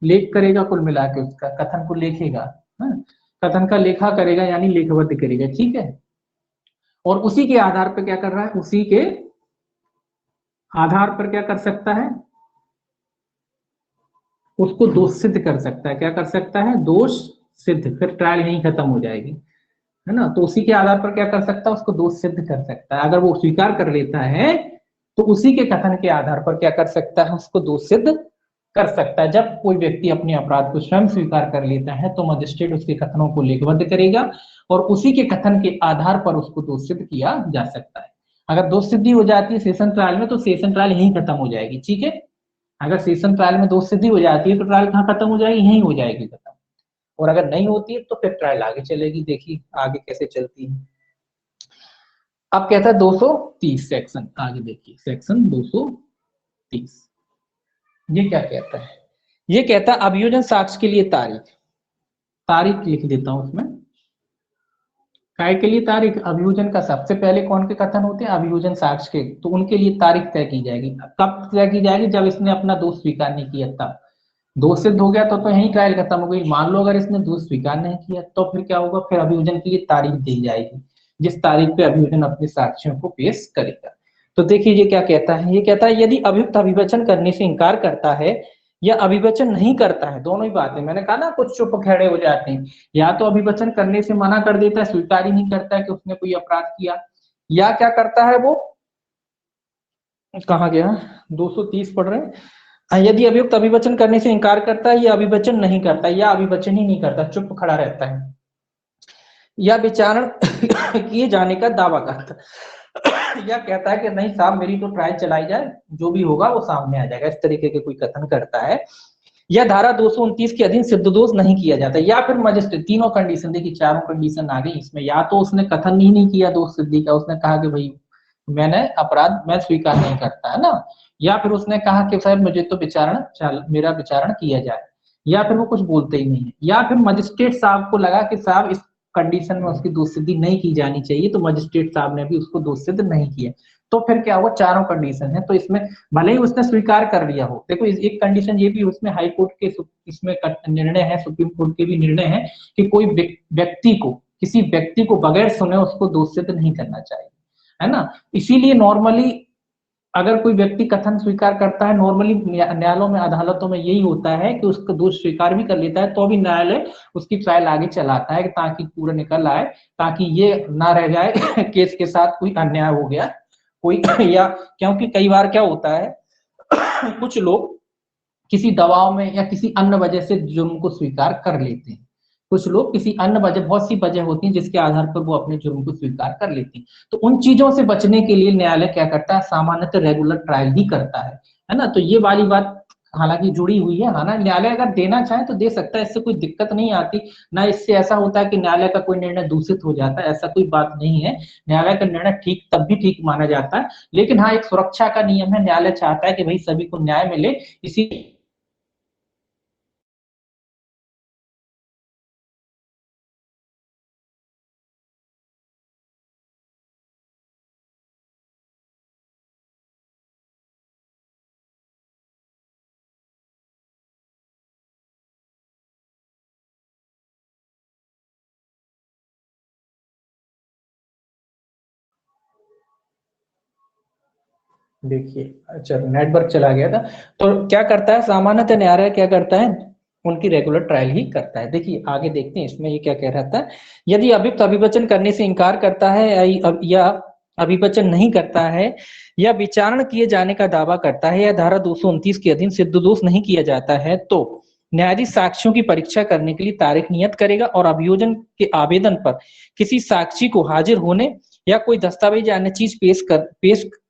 S1: लेख करेगा, कुल मिला के उसका कथन को लेखेगा। हाँ? कथन का लेखा करेगा यानी लेखबद्ध करेगा। ठीक है, और उसी के आधार पर क्या कर रहा है, उसी के आधार पर क्या कर सकता है, उसको दोष सिद्ध कर सकता है। क्या कर सकता है, दोष सिद्ध, फिर ट्रायल यहीं खत्म हो जाएगी, है ना। तो उसी के आधार पर क्या कर सकता है, उसको दोष सिद्ध कर सकता है। अगर वो स्वीकार कर लेता है तो उसी के कथन के आधार पर क्या कर सकता है, उसको दोष सिद्ध कर सकता है। जब कोई व्यक्ति अपने अपराध को स्वयं स्वीकार कर लेता है तो मजिस्ट्रेट उसके कथनों को लिखबद्ध करेगा और उसी के कथन के आधार पर उसको दोष सिद्ध किया जा सकता है। अगर दोष सिद्धि हो जाती है सेशन ट्रायल में तो सेशन ट्रायल यहीं खत्म हो जाएगी। ठीक है, अगर सेशन ट्रायल में दोष सिद्धि हो जाती है तो ट्रायल कहाँ खत्म हो जाएगी, यहीं हो जाएगी खत्म। और अगर नहीं होती है तो फिर ट्रायल आगे चलेगी। देखिए आगे कैसे चलती है। अब कहता है 230 सेक्शन, आगे देखिए सेक्शन 230 ये क्या कहता है, ये कहता है अभियोजन साक्ष्य के लिए तारीख लिख देता हूं उसमें। काय के लिए तारीख? अभियोजन का सबसे पहले कौन के कथन होते हैं? अभियोजन साक्ष्य के, तो उनके लिए तारीख तय की जाएगी। कब तय की जाएगी? जब इसने अपना दोष स्वीकार नहीं किया तब। दोष सिद्ध हो गया तो यही ट्रायल खत्म हो गई। मान लो अगर इसने दोष स्वीकार नहीं किया तो फिर क्या होगा? फिर अभियोजन के लिए तारीख दी जाएगी, जिस तारीख पे अभियोजन अपने साक्ष्यों को पेश करेगा। तो देखिए ये क्या कहता है, ये कहता है यदि अभियुक्त अभिवचन करने से इंकार करता है या अभिवचन नहीं करता है, दोनों ही बातें, मैंने कहा ना कुछ चुप खड़े हो जाते हैं, या तो अभिवचन करने से मना कर देता है, स्वीकार ही नहीं करता है कि उसने कोई अपराध किया, या क्या करता है वो, कहा गया 230 पढ़ रहे हैं, यदि अभियुक्त अभिवचन करने से इंकार करता है या अभिवचन नहीं करता या अभिवचन ही नहीं करता, चुप खड़ा रहता है, या विचारण किए जाने का दावा करता है, या कहता है कि नहीं साहब मेरी तो ट्रायल चलाई जाए, जो भी होगा वो सामने आ जाएगा, इस तरीके के कोई कथन करता है, या धारा 229 के अधीन सिद्ध दोष नहीं किया जाता, या फिर मजिस्ट्रेट, तीनों कंडीशन, देखिए चारों कंडीशन आ गई इसमें, या तो उसने कथन ही नहीं किया दोष सिद्धि का, उसने कहा कि भाई मैंने अपराध मैं स्वीकार नहीं करता, है ना, या फिर उसने कहा कि साहब मुझे तो विचारण मेरा विचारण किया जाए, या फिर वो कुछ बोलते ही नहीं है, या फिर मजिस्ट्रेट साहब को लगा कि साहब इस कंडीशन में उसकी दोष सिद्धि नहीं की जानी चाहिए, तो मजिस्ट्रेट साहब ने भी उसको दोष सिद्ध नहीं किया, तो फिर क्या हुआ? चारों कंडीशन है, तो इसमें भले ही उसने स्वीकार कर लिया हो, देखो एक कंडीशन ये भी उसमें हाई कोर्ट के इसमें निर्णय है, सुप्रीम कोर्ट के भी निर्णय है कि कोई व्यक्ति को, किसी व्यक्ति को बगैर सुने उसको दोष सिद्ध नहीं करना चाहिए, है ना। इसीलिए नॉर्मली अगर कोई व्यक्ति कथन स्वीकार करता है, नॉर्मली न्यायालयों में, अदालतों में यही होता है कि उसका दोष स्वीकार भी कर लेता है, तो भी न्यायालय उसकी ट्रायल आगे चलाता है ताकि पूरा निकल आए, ताकि ये ना रह जाए केस के साथ कोई अन्याय हो गया कोई या, क्योंकि कई बार क्या होता है कुछ लोग किसी दबाव में या किसी अन्य वजह से जुर्म को स्वीकार कर लेते हैं, कुछ लोग किसी अन्य वजह, बहुत सी वजह होती है जिसके आधार पर वो अपने जुर्म को स्वीकार कर लेते हैं, तो उन चीजों से बचने के लिए न्यायालय क्या करता है? सामान्यतः रेगुलर ट्रायल ही करता है ना। तो ये वाली बात हालांकि जुड़ी हुई है, हाँ ना, न्यायालय अगर देना चाहे तो दे सकता है, इससे कोई दिक्कत नहीं आती ना, इससे ऐसा होता है कि न्यायालय का कोई निर्णय दूषित हो जाता है, ऐसा कोई बात नहीं है, न्यायालय का निर्णय ठीक तब भी ठीक माना जाता है, लेकिन हाँ एक सुरक्षा का नियम है, न्यायालय चाहता है कि भाई सभी को न्याय मिले, इसी देखिए, अच्छा नेटवर्क चला गया था, तो क्या करता है सामान्यतः न्यायालय, क्या करता है? उनकी रेगुलर ट्रायल ही करता है। देखिए आगे देखते हैं इसमें ये क्या कह रहा था, यदि अभियुक्त अभिवचन करने से इंकार करता है या अभिवचन नहीं करता है या विचारण किए जाने का दावा करता है या धारा 229 के अधीन सिद्ध दोष नहीं किया जाता है, तो न्यायाधीश साक्ष्यों की परीक्षा करने के लिए तारीख नियत करेगा और अभियोजन के आवेदन पर किसी साक्षी को हाजिर होने या कोई दस्तावेज या अन्य चीज पेश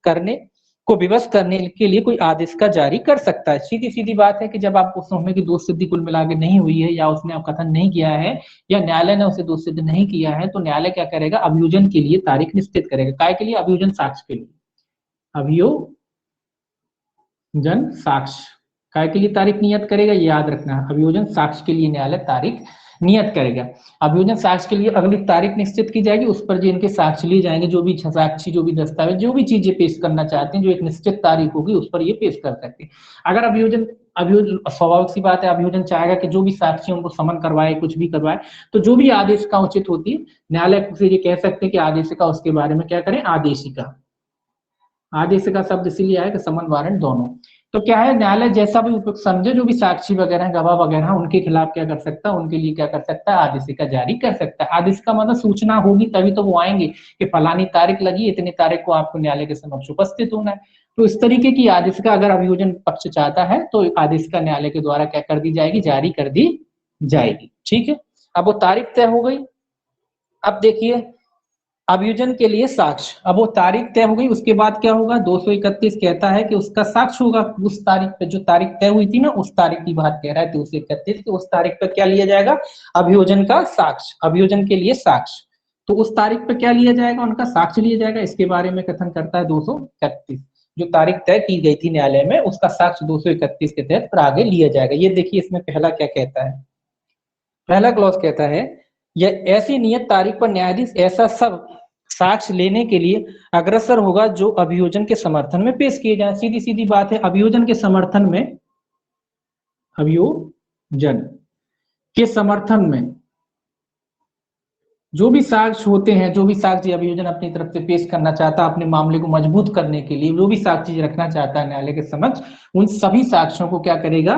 S1: करने को विवश करने के लिए कोई आदेश का जारी कर सकता है। सीधी सीधी बात है कि जब आपको समझ की दोष सिद्धि कुल मिला के नहीं हुई है, या उसने कथन नहीं किया है, या न्यायालय ने उसे दोष सिद्ध नहीं किया है, तो न्यायालय क्या करेगा? अभियोजन के लिए तारीख निश्चित करेगा। काय के लिए? अभियोजन साक्ष्य के लिए, अभियोजन साक्ष्य काय के लिए तारीख नियत करेगा, ये याद रखना, अभियोजन साक्ष्य के लिए न्यायालय तारीख नियत करेगा। अभियोजन साक्ष्य के लिए अगली तारीख निश्चित की जाएगी, उस पर जो इनके साक्ष्य लिए जाएंगे, जो भी साक्षी, जो भी दस्तावेज, जो भी चीजें पेश करना चाहते हैं, जो एक निश्चित तारीख होगी उस पर ये पेश कर सकते हैं। अगर अभियोजन स्वाभाविक सी बात है, अभियोजन चाहेगा कि जो भी साक्षी उनको समन करवाए, कुछ भी करवाए, तो जो भी आदेशिका उचित होती है, न्यायालय से ये कह सकते हैं कि आदेशिका उसके बारे में क्या करें? आदेशिका, आदेशिका शब्द इसीलिए आया कि समन वारंट दोनों। तो क्या है, न्यायालय जैसा भी उपयुक्त समझे, जो भी साक्षी वगैरह गवाह वगैरह उनके खिलाफ क्या कर सकता है? उनके लिए क्या कर सकता है? आदेशिका जारी कर सकता है। आदेशिका मतलब सूचना होगी तभी तो वो आएंगे कि फलानी तारीख लगी, इतनी तारीख को आपको न्यायालय के समक्ष उपस्थित होना है। तो इस तरीके की आदेशिका अगर अभियोजन पक्ष चाहता है तो आदेशिका न्यायालय के द्वारा क्या कर दी जाएगी? जारी कर दी जाएगी। ठीक है, अब वो तारीख तय हो गई। अब देखिए अभियोजन के लिए साक्ष्य, अब वो तारीख तय हो गई, उसके बाद क्या होगा? 231 कहता है कि उसका साक्ष्य होगा उस तारीख पे, जो तारीख तय हुई थी ना, उस तारीख की बात कह रहा है 231 कि उस तारीख पे क्या लिया जाएगा? अभियोजन का साक्ष्य, अभियोजन के लिए साक्ष्य। तो उस तारीख पे क्या लिया जाएगा? उनका साक्ष्य लिया जाएगा। इसके बारे में कथन करता है 231, जो तारीख तय की गई थी न्यायालय में, उसका साक्ष्य 231 के तहत आगे लिया जाएगा। ये देखिए इसमें पहला क्या कहता है, पहला क्लॉज कहता है या ऐसी नियत तारीख पर न्यायाधीश ऐसा सब साक्ष्य लेने के लिए अग्रसर होगा जो अभियोजन के समर्थन में पेश किए जाए। सीधी सीधी बात है, अभियोजन के समर्थन में, अभियोजन के समर्थन में जो भी साक्ष्य होते हैं, जो भी साक्ष्य अभियोजन अपनी तरफ से पेश करना चाहता है, अपने मामले को मजबूत करने के लिए जो भी साक्ष्य रखना चाहता है न्यायालय के समक्ष, उन सभी साक्ष्यों को क्या करेगा,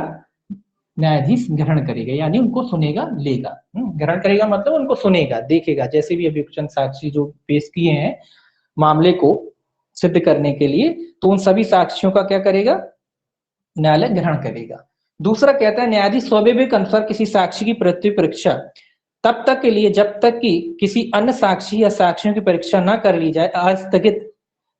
S1: न्यायाधीश ग्रहण करेगा, यानी उनको सुनेगा, लेगा। ग्रहण करेगा मतलब उनको सुनेगा, देखेगा। जैसे भी अभियोजन साक्षी जो पेश किए हैं मामले को सिद्ध करने के लिए, तो उन सभी साक्ष्यों का क्या करेगा, न्यायालय ग्रहण करेगा। दूसरा कहता है न्यायाधीश स्वाभाविक अनुसार किसी साक्षी की परीक्षा तब तक के लिए जब तक कि किसी अन्य साक्षी या साक्ष्यों की परीक्षा न कर ली जाए आस्थगित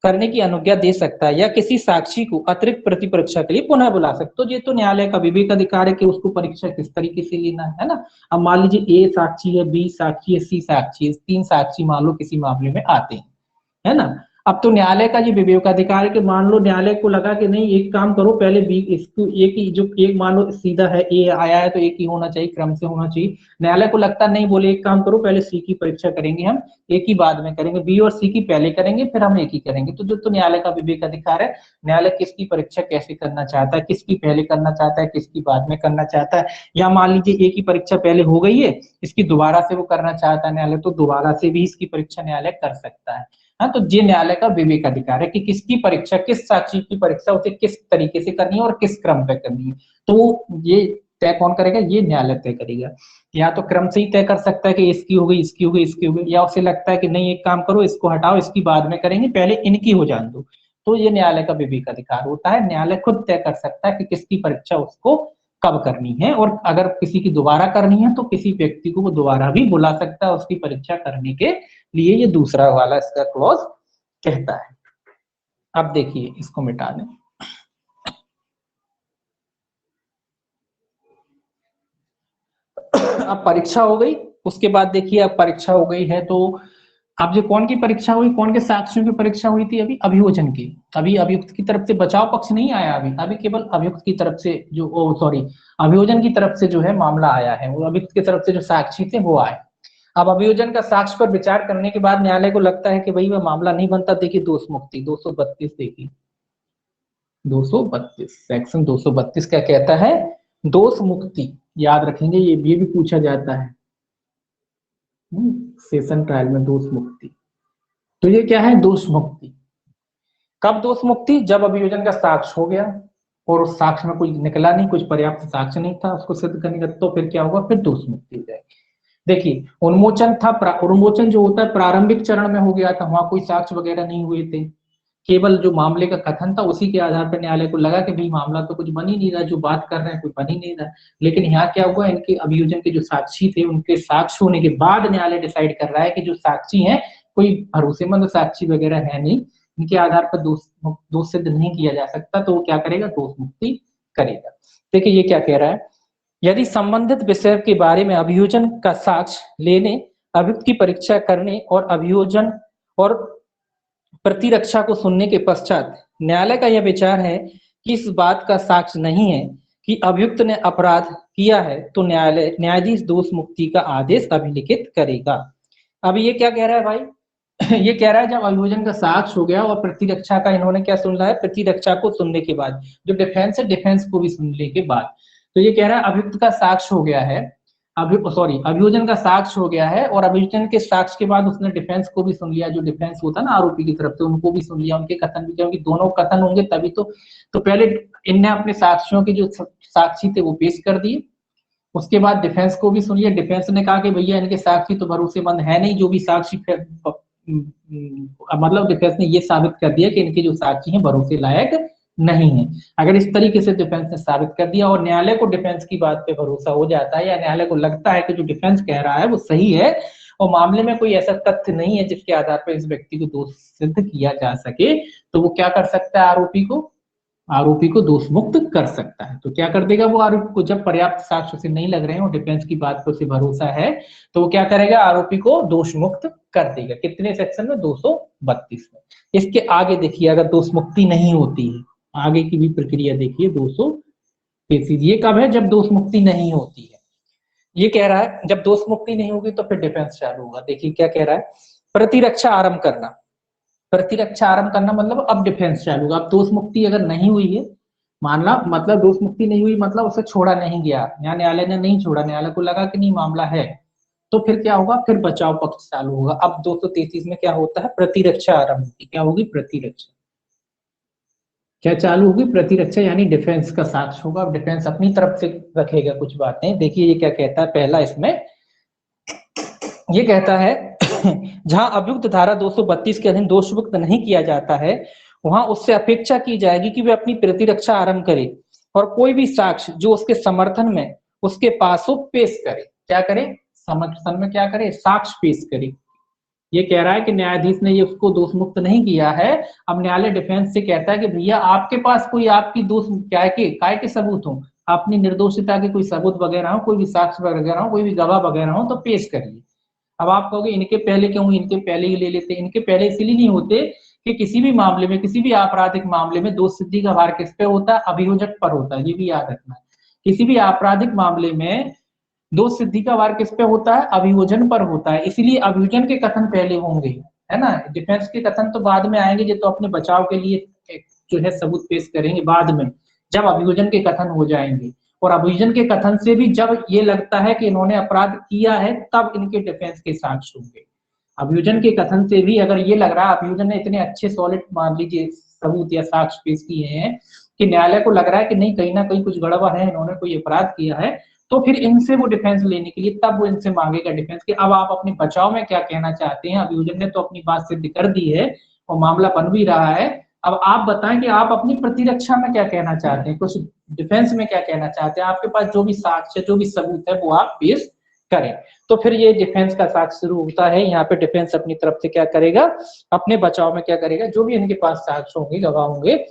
S1: करने की अनुज्ञा दे सकता है, या किसी साक्षी को अतिरिक्त प्रति परीक्षा के लिए पुनः बुला सकता है। तो ये तो न्यायालय का विवेक अधिकार है कि उसको परीक्षा किस तरीके से लेना है ना। अब मान लीजिए ए साक्षी है, बी साक्षी है, सी साक्षी है, 3 साक्षी मान लो किसी मामले में आते हैं, है ना। अब तो न्यायालय का ये विवेकाधिकार है कि मान लो न्यायालय को लगा कि नहीं, एक काम करो, पहले बी इसको एक ही, जो एक मान लो सीधा है, ए आया है तो एक ही होना चाहिए, क्रम से होना चाहिए। न्यायालय को लगता नहीं, बोले एक काम करो, पहले सी की परीक्षा करेंगे हम, एक ही बाद में करेंगे, बी और सी की पहले करेंगे, फिर हम एक ही करेंगे। तो जो तो न्यायालय का विवेक अधिकार है, न्यायालय किसकी परीक्षा कैसे करना चाहता है, किसकी पहले करना चाहता है, किसकी बाद में करना चाहता है। या मान लीजिए एक ही परीक्षा पहले हो गई है, इसकी दोबारा से वो करना चाहता है न्यायालय, तो दोबारा से भी इसकी परीक्षा न्यायालय कर सकता है। हाँ, तो ये न्यायालय का विवेक अधिकार है कि किसकी परीक्षा, किस साक्षी की परीक्षा उसे किस तरीके से करनी है और किस क्रम पे करनी है। तो ये तय कौन करेगा, ये न्यायालय तय करेगा। या तो क्रम से ही तय कर सकता है कि इसकी हो गई, इसकी हो गई, इसकी हो गई, या उसे लगता है कि नहीं एक काम करो, इसको हटाओ, इसकी बाद में करेंगे, पहले इनकी हो जाने दो। तो ये न्यायालय का विवेक अधिकार होता है। न्यायालय खुद तय कर सकता है कि किसकी परीक्षा उसको कब करनी है, और अगर किसी की दोबारा करनी है तो किसी व्यक्ति को वो दोबारा भी बुला सकता है उसकी परीक्षा करने के लिए। ये दूसरा वाला इसका क्लॉज कहता है। अब देखिए इसको मिटा दें। अब परीक्षा हो गई, उसके बाद देखिए अब परीक्षा हो गई है तो अब जो कौन की परीक्षा हुई, कौन के साक्ष्यों की परीक्षा हुई थी, अभी अभियोजन की। अभी अभियुक्त की तरफ से बचाव पक्ष नहीं आया, अभी केवल अभियुक्त की तरफ से जो सॉरी अभियोजन की तरफ से जो है मामला आया है, वो अभियुक्त की तरफ से जो साक्षी थे वो आए। अब अभियोजन का साक्ष्य पर विचार करने के बाद न्यायालय को लगता है कि भाई वह मामला नहीं बनता, देखिए दोष मुक्ति 232, देखिए 232 सेक्शन 232 क्या कहता है, दोष मुक्ति। याद रखेंगे, ये भी पूछा जाता है सेशन ट्रायल में, दोष मुक्ति। तो ये क्या है, दोष मुक्ति। कब दोष मुक्ति, जब अभियोजन का साक्ष्य हो गया और उस साक्ष्य में कोई निकला नहीं, कुछ पर्याप्त साक्ष्य नहीं था उसको सिद्ध करने का, तो फिर क्या होगा, फिर दोष मुक्ति हो जाएगी। देखिए उन्मोचन था, उन्मोचन जो होता है प्रारंभिक चरण में हो गया था, वहां कोई साक्ष्य वगैरह नहीं हुए थे, केवल जो मामले का कथन था उसी के आधार पर न्यायालय को लगा कि भाई मामला तो कुछ बन ही नहीं रहा, जो बात कर रहे हैं कुछ बन ही नहीं रहा। लेकिन यहाँ क्या हुआ, इनके अभियोजन के जो साक्षी थे उनके साक्ष्य होने के बाद न्यायालय डिसाइड कर रहा है कि जो साक्षी है कोई भरोसेमंद साक्षी वगैरह है नहीं, इनके आधार पर दोष सिद्ध नहीं किया जा सकता, तो वो क्या करेगा, दोष मुक्ति करेगा। देखिए ये क्या कह रहा है, यदि संबंधित विषय के बारे में अभियोजन का साक्ष्य लेने, अभियुक्त की परीक्षा करने और अभियोजन और प्रतिरक्षा को सुनने के पश्चात न्यायालय का यह विचार है कि इस बात का साक्ष्य नहीं है कि अभियुक्त ने अपराध किया है, तो न्यायाधीश दोष मुक्ति का आदेश अभिलिखित करेगा। अब ये क्या कह रहा है भाई ये कह रहा है जब अभियोजन का साक्ष्य हो गया और प्रतिरक्षा का इन्होंने क्या सुन रहा है, प्रतिरक्षा को सुनने के बाद, जो डिफेंस है डिफेंस को भी सुनने के बाद, तो ये कह रहा है अभियुक्त का साक्ष्य हो गया है, अभियोजन का साक्ष्य हो गया है और अभियोजन के साक्ष्य के बाद उसने डिफेंस को भी सुन लिया, जो डिफेंस होता है ना आरोपी की तरफ से, उनको भी सुन लिया, उनके कथन भी, क्योंकि दोनों कथन होंगे तभी तो पहले इनने अपने साक्ष्यों के जो साक्षी थे वो पेश कर दिए, उसके बाद डिफेंस को भी सुन लिया, डिफेंस ने कहा कि भैया इनके साक्षी तो भरोसेमंद है नहीं, जो भी साक्षी मतलब डिफेंस ने ये साबित कर दिया कि इनके जो साक्षी हैं भरोसे लायक नहीं है। अगर इस तरीके से डिफेंस ने साबित कर दिया और न्यायालय को डिफेंस की बात पे भरोसा हो जाता है, या न्यायालय को लगता है कि जो डिफेंस कह रहा है वो सही है और मामले में कोई ऐसा तथ्य नहीं है जिसके आधार पर इस व्यक्ति को दोष सिद्ध किया जा सके, तो वो क्या कर सकता है, आरोपी को दोष मुक्त कर सकता है। तो क्या कर देगा वो आरोपी को, जब पर्याप्त साक्ष्य से नहीं लग रहे हैं और डिफेंस की बात पर उसे भरोसा है, तो वो क्या करेगा, आरोपी को दोष मुक्त कर देगा। कितने सेक्शन में, 232 में। इसके आगे देखिए अगर दोष मुक्ति नहीं होती है, आगे की भी प्रक्रिया देखिए 233, ये कब है, जब दोष मुक्ति नहीं होती है। ये कह रहा है जब दोष मुक्ति नहीं होगी तो फिर डिफेंस चालू होगा। देखिए क्या कह रहा है, प्रतिरक्षा आरंभ करना। प्रतिरक्षा आरंभ करना मतलब अब डिफेंस चालू होगा। अब दोष मुक्ति अगर नहीं हुई है, मानना मतलब दोष मुक्ति नहीं हुई मतलब उसे छोड़ा नहीं गया, यहाँ न्यायालय ने नहीं छोड़ा, न्यायालय को लगा कि नहीं मामला है, तो फिर क्या होगा, फिर बचाव पक्ष चालू होगा। अब 233 में क्या होता है, प्रतिरक्षा आरंभ होगी। क्या होगी, प्रतिरक्षा। क्या चालू होगी, प्रतिरक्षा यानी डिफेंस का साक्ष्य होगा। अब डिफेंस अपनी तरफ से रखेगा कुछ बातें। देखिए ये क्या कहता है, पहला इसमें ये कहता है जहां अभियुक्त धारा 232 के अधीन दोषमुक्त नहीं किया जाता है, वहां उससे अपेक्षा की जाएगी कि वे अपनी प्रतिरक्षा आरंभ करे और कोई भी साक्ष्य जो उसके समर्थन में उसके पास हो पेश करे। क्या करे, समर्थन में क्या करे, साक्ष्य पेश करे। ये कह रहा है कि न्यायाधीश ने ये उसको दोषमुक्त नहीं किया है। अब न्यायालय डिफेंस से कहता है कि भैया आपके पास कोई आपकी दोष काय के सबूत हो, अपनी निर्दोषिता के कोई सबूत वगैरह हो, कोई भी साक्ष्य वगैरह हो, कोई भी गवाह वगैरह हो तो पेश करिए। अब आप कहोगे इनके पहले क्यों, इनके पहले ही ले लेते। इनके पहले इसलिए नहीं होते कि किसी भी मामले में, किसी भी आपराधिक मामले में दोष सिद्धि का भार किस पे होता है, अभियोजक पर होता है। ये भी याद रखना है, किसी भी आपराधिक मामले में दोष सिद्धि का वार किस पे होता है, अभियोजन पर होता है। इसलिए अभियोजन के कथन पहले होंगे, है ना। डिफेंस के कथन तो बाद में आएंगे, जो तो अपने बचाव के लिए जो है सबूत पेश करेंगे बाद में, जब अभियोजन के कथन हो जाएंगे। और अभियोजन के कथन से भी जब ये लगता है कि इन्होंने अपराध किया है, तब इनके डिफेंस के साक्ष्य होंगे। अभियोजन के कथन से भी अगर ये लग रहा है, अभियोजन ने इतने अच्छे सॉलिड मान लीजिए सबूत या साक्ष्य पेश किए हैं कि न्यायालय को लग रहा है कि नहीं कहीं ना कहीं कुछ गड़बड़ है, इन्होंने कोई अपराध किया है, तो फिर इनसे वो डिफेंस लेने के लिए तब वो इनसे मांगेगा डिफेंस कि अब आप अपने बचाव में क्या कहना चाहते हैं। अभियोजन ने तो अपनी बात सिद्ध कर दी है और मामला बन भी रहा है, अब आप बताएं कि आप अपनी प्रतिरक्षा में क्या कहना चाहते हैं, कुछ डिफेंस में क्या कहना चाहते हैं। आपके पास जो भी साक्ष्य, जो भी सबूत है वो आप पेश करें। तो फिर ये डिफेंस का साक्ष्य शुरू होता है। यहाँ पे डिफेंस अपनी तरफ से क्या करेगा, अपने बचाव में क्या करेगा, जो भी इनके पास साक्ष्य होंगे, गवाह होंगे,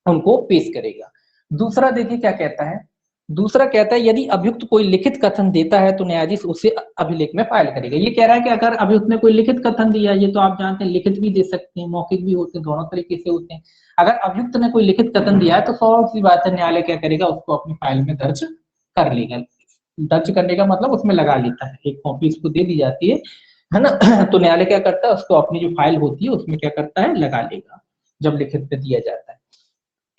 S1: उनको पेश करेगा। दूसरा देखिए क्या कहता है, दूसरा कहता है यदि अभियुक्त कोई लिखित कथन देता है तो न्यायाधीश उसे अभिलेख में फाइल करेगा। ये कह रहा है कि अगर अभियुक्त ने कोई लिखित कथन दिया, ये तो आप जानते हैं लिखित भी दे सकते हैं, मौखिक भी होते हैं, दोनों तरीके से होते हैं। अगर अभियुक्त ने कोई लिखित कथन दिया है तो सौ सी बात है, न्यायालय क्या करेगा, उसको अपनी फाइल में दर्ज कर लेगा। दर्ज करने का मतलब उसमें लगा लेता है, एक कॉपी उसको दे दी जाती है ना। तो न्यायालय क्या करता है, उसको अपनी जो फाइल होती है उसमें क्या करता है, लगा लेगा जब लिखित में दिया जाता है।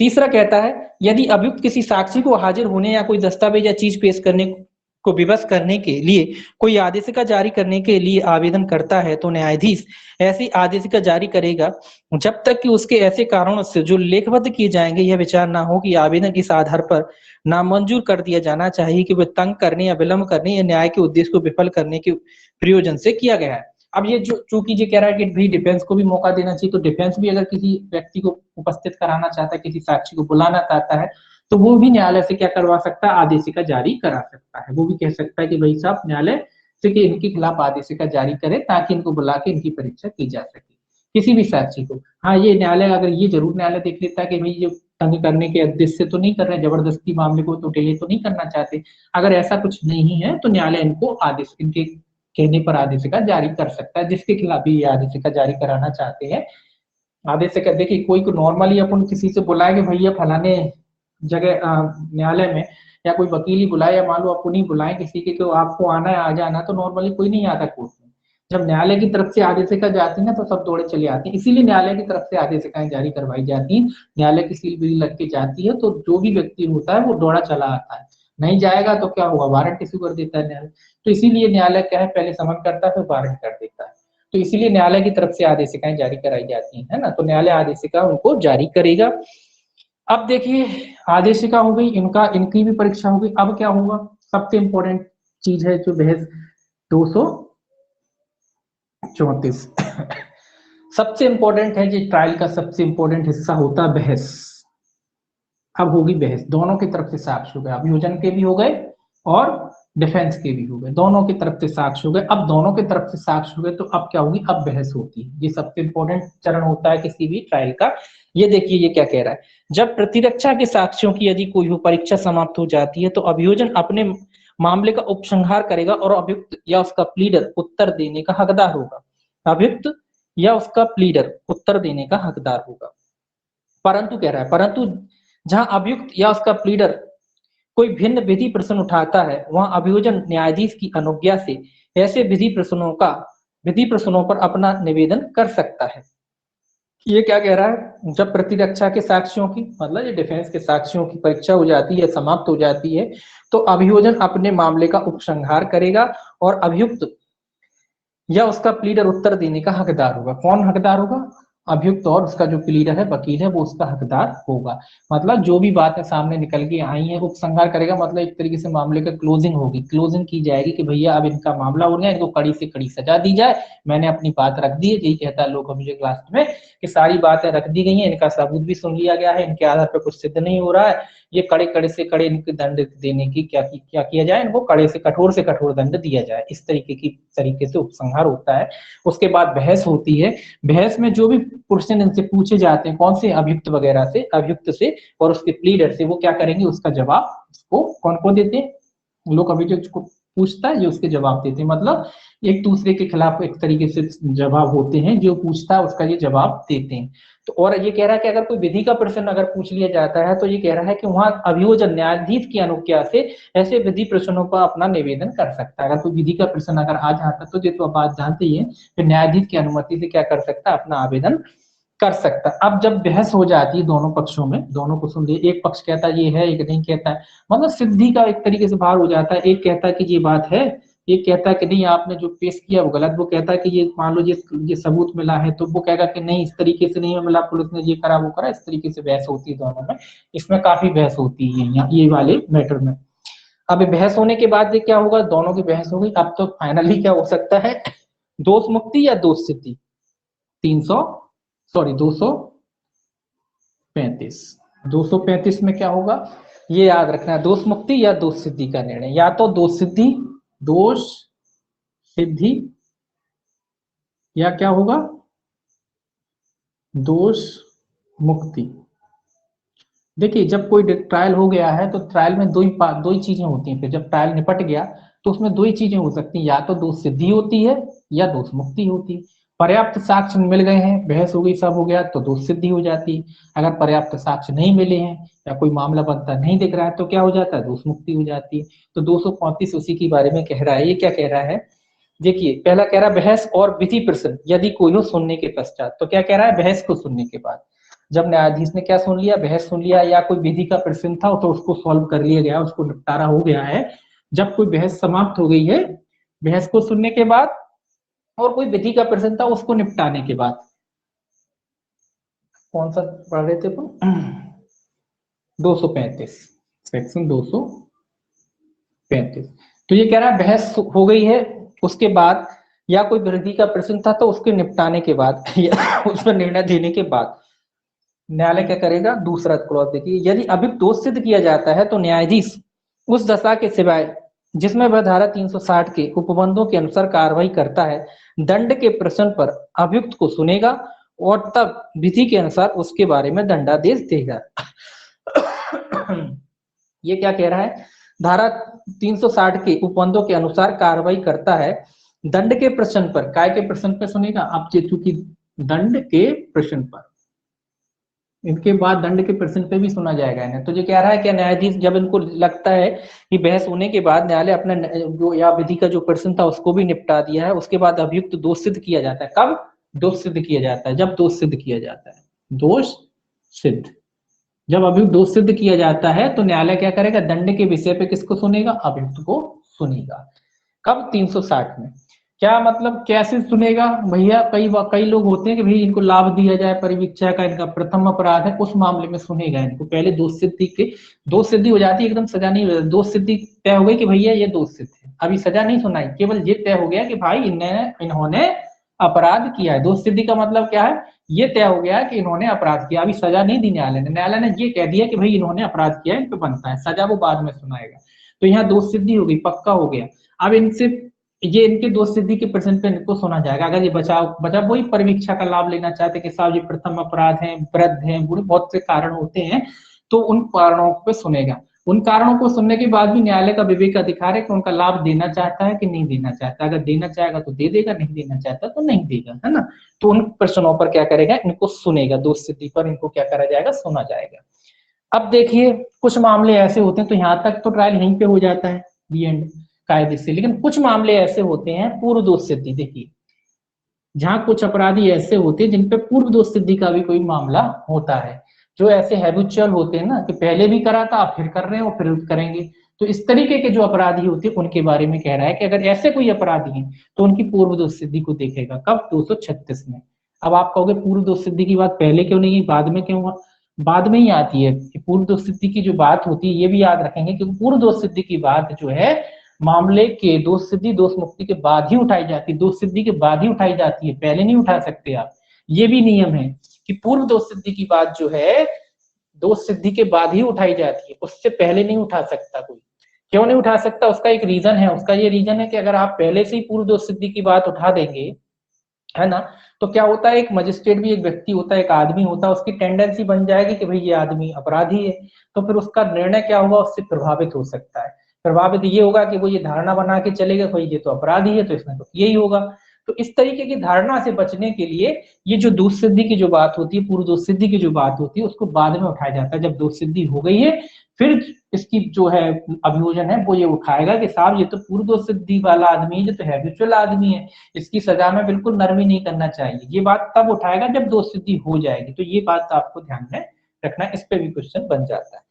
S1: तीसरा कहता है यदि अभियुक्त किसी साक्षी को हाजिर होने या कोई दस्तावेज या चीज पेश करने को विवश करने के लिए कोई आदेशिका जारी करने के लिए आवेदन करता है तो न्यायाधीश ऐसी आदेशिका जारी करेगा जब तक कि उसके ऐसे कारणों से जो लेखबद्ध किए जाएंगे यह विचार ना हो कि आवेदन इस आधार पर नामंजूर कर दिया जाना चाहिए कि वह तंग करने या विलंब करने या न्याय के उद्देश्य को विफल करने के प्रयोजन से किया गया है। अब ये जो चूंकि ये कह रहा है कि भाई डिफेंस को भी मौका देना चाहिए, तो डिफेंस भी अगर किसी व्यक्ति को उपस्थित कराना चाहता है, किसी साक्षी को बुलाना चाहता है, तो वो भी न्यायालय से क्या करवा सकता है, आदेशिका जारी करा सकता है। वो भी कह सकता है कि भाई साहब न्यायालय से कि इनके खिलाफ आदेशिका जारी करे ताकि इनको बुला के इनकी परीक्षा की जा सके, किसी भी साक्षी को। हाँ ये न्यायालय अगर ये जरूर न्यायालय देख लेता है कि भाई ये तंग करने के उद्देश्य से तो नहीं कर रहे, जबरदस्ती मामले को तो डिले तो नहीं करना चाहते, अगर ऐसा कुछ नहीं है तो न्यायालय इनको आदेश, इनके कहने पर आदेशिका जारी कर सकता है, जिसके खिलाफ भी आदेशिका जारी कराना चाहते हैं। आदेशिका देखिए कोई को नॉर्मली अपन किसी से बुलाएंगे भैया फलाने जगह न्यायालय में, या कोई वकील ही बुलाए या मान लो आप नहीं बुलाए किसी के, तो आपको आना है आ जाना, तो नॉर्मली कोई नहीं आता कोर्ट में। जब न्यायालय की तरफ से आदेशिका जाती है ना तो सब दौड़े चले आते हैं, इसीलिए न्यायालय की तरफ से आदेशिकाएं जारी करवाई जाती हैं। न्यायालय की सील भी लग के जाती है तो जो भी व्यक्ति होता है वो दौड़ा चला आता है, नहीं जाएगा तो क्या होगा, वारंट इशू कर देता है न्यायालय। तो इसीलिए न्यायालय क्या है, पहले समन करता है फिर वारंट कर देता है। तो इसीलिए न्यायालय की तरफ से आदेशिकाएं जारी कराई जाती है ना, तो न्यायालय आदेशिका उनको जारी करेगा। अब देखिए आदेशिका हो गई, इनका इनकी भी परीक्षा होगी। अब क्या होगा, सबसे इंपॉर्टेंट चीज है जो बहस 234 सबसे इंपॉर्टेंट है जी, ट्रायल का सबसे इंपॉर्टेंट हिस्सा होता है बहस। अब होगी बहस, दोनों की तरफ से साक्ष्य हो गए, अभियोजन के भी हो गए और डिफेंस के भी हो गए, दोनों की तरफ से साक्ष्य हो गए। अब दोनों की तरफ से साक्ष्य हो गए तो अब क्या होगी, अब बहस होती है। ये सबसे इंपॉर्टेंट चरण होता है किसी भी ट्रायल का। ये देखिए ये क्या कह रहा है, जब प्रतिरक्षा के साक्ष्यों की यदि कोई परीक्षा समाप्त हो जाती है तो अभियोजन अपने मामले का उपसंहार करेगा और अभियुक्त या उसका प्लीडर उत्तर देने का हकदार होगा। अभियुक्त या उसका प्लीडर उत्तर देने का हकदार होगा। परंतु कह रहा है, परंतु जहां अभियुक्त या उसका प्लीडर कोई भिन्न विधि प्रश्न उठाता है, वहां अभियोजन न्यायाधीश की अनुज्ञा से ऐसे विधि प्रश्नों पर अपना निवेदन कर सकता है। ये क्या कह रहा है, जब प्रतिरक्षा के साक्ष्यों की, मतलब ये डिफेंस के साक्ष्यों की परीक्षा हो जाती है, समाप्त हो जाती है, तो अभियोजन अपने मामले का उपसंहार करेगा और अभियुक्त या उसका प्लीडर उत्तर देने का हकदार होगा। कौन हकदार होगा? अभियुक्त और उसका जो प्लीडर है, वकील है, वो उसका हकदार होगा। मतलब जो भी बातें सामने निकल के आई है उपसंहार करेगा, मतलब एक तरीके से मामले का क्लोजिंग होगी, क्लोजिंग की जाएगी कि भैया अब इनका मामला हो गया, इनको कड़ी से कड़ी सजा दी जाए, मैंने अपनी बात रख दी है। यही कहता है लोक अभियोग लास्ट में कि सारी बातें रख दी गई हैं, इनका सबूत भी सुन लिया गया है, इनके आधार पर कुछ सिद्ध नहीं हो रहा है, ये कड़े कड़े से कड़े इनके दंड देने की क्या किया जाए, इनको कड़े से कठोर दंड दिया जाए। इस तरीके से उपसंहार होता है। उसके बाद बहस होती है। बहस में जो भी क्वेश्चन इनसे पूछे जाते हैं, कौन से अभियुक्त वगैरह से, अभियुक्त से और उसके प्लीडर से, वो क्या करेंगे, उसका जवाब उसको कौन को देते हैं, लोक अभियोग को पूछता है, जो उसके जवाब देते हैं। मतलब एक दूसरे के खिलाफ एक तरीके से जवाब होते हैं, जो पूछता है उसका ये जवाब देते हैं। तो और ये कह रहा है कि अगर कोई विधि का प्रश्न अगर पूछ लिया जाता है, तो ये कह रहा है कि वहां अभियोजन न्यायाधीश की अनुज्ञा से ऐसे विधि प्रश्नों पर अपना निवेदन कर सकता है। अगर कोई विधि का प्रश्न अगर आ जाता है, तो ये तो आप बात जानते ही है, तो न्यायाधीश की अनुमति से क्या कर सकता है, अपना आवेदन कर सकता है। अब जब बहस हो जाती है दोनों पक्षों में, दोनों को सुन लिए, एक पक्ष कहता है ये है, एक नहीं कहता है, मतलब सिद्धि का एक तरीके से भार हो जाता है। एक कहता है कि ये बात है, एक कहता है कि नहीं, आपने जो पेश किया वो गलत, वो कहता है कि ये मान लो ये सबूत मिला है, तो वो कहेगा कि नहीं, इस तरीके से नहीं मिला, पुलिस ने ये करा वो करा। इस तरीके से बहस होती है दोनों में। इसमें काफी बहस होती है ये वाले मैटर में। अब बहस होने के बाद ये क्या होगा, दोनों की बहस हो गई, अब तो फाइनली क्या हो सकता है, दोष मुक्ति या दोष सिद्धि। 235 में क्या होगा, ये याद रखना है, दोष मुक्ति या दोष सिद्धि का निर्णय, या तो दोष सिद्धि या क्या होगा, दोष मुक्ति। देखिए जब कोई ट्रायल हो गया है, तो ट्रायल में दो ही चीजें होती हैं। फिर जब ट्रायल निपट गया, तो उसमें दो ही चीजें हो सकती हैं, या तो दोष सिद्धि होती है या दोष मुक्ति होती है। पर्याप्त साक्ष्य मिल गए हैं, बहस हो गई, सब हो गया, तो दोष सिद्धि हो जाती है। अगर पर्याप्त साक्ष्य नहीं मिले हैं या कोई मामला बनता नहीं दिख रहा है, तो क्या हो जाता है, दोष मुक्ति हो जाती है। तो 235 उसी के बारे में कह रहा है। ये क्या कह रहा है, देखिए पहला कह रहा है बहस और विधि प्रश्न यदि कोई हो सुनने के पश्चात। तो क्या कह रहा है, बहस को सुनने के बाद, जब न्यायाधीश ने क्या सुन लिया, बहस सुन लिया, या कोई विधि का प्रश्न था तो उसको सॉल्व कर लिया गया, उसको निपटारा हो गया है। जब कोई बहस समाप्त हो गई है, बहस को सुनने के बाद, और कोई विधि का प्रश्न था उसको निपटाने के बाद। कौन सा पढ़ रहे थे अपन, 235 सेक्शन 235। तो ये कह रहा है बहस हो गई है, उसके बाद, या कोई विधि का प्रश्न था तो उसके निपटाने के बाद या उस पर निर्णय देने के बाद न्यायालय क्या करेगा, दूसरा क्लॉज देखिए, यदि अभियुक्त दोष सिद्ध किया जाता है, तो न्यायाधीश उस दशा के सिवाय जिसमें वह धारा 360 के उपबंधों के अनुसार कार्रवाई करता है, दंड के प्रश्न पर अभियुक्त को सुनेगा और तब विधि के अनुसार उसके बारे में दंडादेश देगा। ये क्या कह रहा है, धारा 360 के उपबंधों के अनुसार कार्रवाई करता है, दंड के प्रश्न पर, काय के प्रश्न पर सुनेगा, अब चूंकि दंड के प्रश्न पर, इनके बाद दंड के प्रश्न पे भी सुना जाएगा इन्हें। तो ये कह रहा है कि न्यायाधीश जब इनको लगता है कि बहस होने के बाद न्यायालय अपना जो या विधि का जो प्रश्न था उसको भी निपटा दिया है, उसके बाद अभियुक्त दोष सिद्ध किया जाता है। कब दोष सिद्ध किया जाता है, जब दोष सिद्ध किया जाता है, दोष सिद्ध, जब अभियुक्त दोष सिद्ध किया जाता है, तो न्यायालय क्या करेगा, दंड के विषय पे किसको सुनेगा, अभियुक्त को सुनेगा। कब, 360 में। क्या मतलब कैसे सुनेगा भैया, कई लोग होते हैं कि भाई इनको लाभ दिया जाए परिवीक्षा का, इनका प्रथम अपराध है, उस मामले में सुनेगा इनको। पहले दोष सिद्धि हो जाती है, एकदम सजा नहीं हो जाती, दोष सिद्धि तय हो गई कि भैया ये दोष सिद्ध है, अभी सजा नहीं सुनाई, केवल ये तय हो गया कि भाई इन्होंने अपराध किया है। दोष सिद्धि का मतलब क्या है, ये तय हो गया कि इन्होंने अपराध किया, अभी सजा नहीं दी न्यायालय ने ये कह दिया कि भाई इन्होंने अपराध किया, इन पे बनता है सजा, वो बाद में सुनाएगा। तो यहाँ दोष सिद्धि हो गई, पक्का हो गया। अब इनके दोष सिद्धि के प्रश्न पे इनको सुना जाएगा। अगर ये बचाव वही परिवीक्षा का लाभ लेना चाहते कि साहब ये प्रथम अपराध है, वृद्ध है, बूढ़े, बहुत से कारण होते हैं, तो उन कारणों पे सुनेगा। उन कारणों को सुनने के बाद भी न्यायालय का विवेक अधिकार है कि उनका लाभ देना चाहता है कि नहीं देना चाहता। अगर देना चाहेगा तो दे देगा, नहीं देना चाहता तो नहीं देगा, है ना। तो उन प्रश्नों पर क्या करेगा, इनको सुनेगा, दोष सिद्धि पर इनको क्या करा जाएगा, सुना जाएगा। अब देखिए कुछ मामले ऐसे होते हैं, तो यहाँ तक तो ट्रायल यहीं पे हो जाता है दी एंड कायदे से, लेकिन कुछ मामले ऐसे होते हैं पूर्व दोष सिद्धि। देखिए जहां कुछ अपराधी ऐसे होते हैं जिन पे पूर्व दोष सिद्धि का भी कोई मामला होता है, जो ऐसे हैबिचुअल होते हैं ना कि पहले भी करा था आप फिर कर रहे हो फिर करेंगे, तो इस तरीके के जो अपराधी होते हैं उनके बारे में कह रहा है कि अगर ऐसे कोई अपराधी हैं तो उनकी पूर्व दोष सिद्धि को देखेगा। कब? 236 में। अब आप कहोगे पूर्व दोष सिद्धि की बात पहले क्यों नहीं, बाद में क्यों? बाद में ही आती है कि पूर्व दोष सिद्धि की जो बात होती है, ये भी याद रखेंगे क्योंकि पूर्व दोष सिद्धि की बात जो है मामले के दोष सिद्धि दोष मुक्ति के बाद ही उठाई जाती है, दोष सिद्धि के बाद ही उठाई जाती है, पहले नहीं उठा सकते आप। ये भी नियम है कि पूर्व दोष सिद्धि की बात जो है दोष सिद्धि के बाद ही उठाई जाती है, उससे पहले नहीं उठा सकता कोई। क्यों नहीं उठा सकता? उसका एक रीजन है, उसका ये रीजन है कि अगर आप पहले से ही पूर्व दोष सिद्धि की बात उठा देंगे, है ना, तो क्या होता है, एक मजिस्ट्रेट भी एक व्यक्ति होता है, एक आदमी होता है, उसकी टेंडेंसी बन जाएगी कि भाई ये आदमी अपराधी है, तो फिर उसका निर्णय क्या होगा, उससे प्रभावित हो सकता है। प्रभावित ये होगा कि वो ये धारणा बना के चलेगा भाई ये तो अपराधी है तो इसने तो यही होगा। तो इस तरीके की धारणा से बचने के लिए ये जो दोष सिद्धि की जो बात होती है, पूर्व दोष सिद्धि की जो बात होती है, उसको बाद में उठाया जाता है। जब दोष सिद्धि हो गई है फिर इसकी जो है अभियोजन है वो ये उठाएगा कि साहब ये तो पूर्व दोष सिद्धि वाला आदमी है, ये तो हैबिचुअल आदमी है, इसकी सजा में बिल्कुल नरमी नहीं करना चाहिए। ये बात तब उठाएगा जब दोष सिद्धि हो जाएगी। तो ये बात आपको ध्यान में रखना, इस पे भी क्वेश्चन बन जाता है।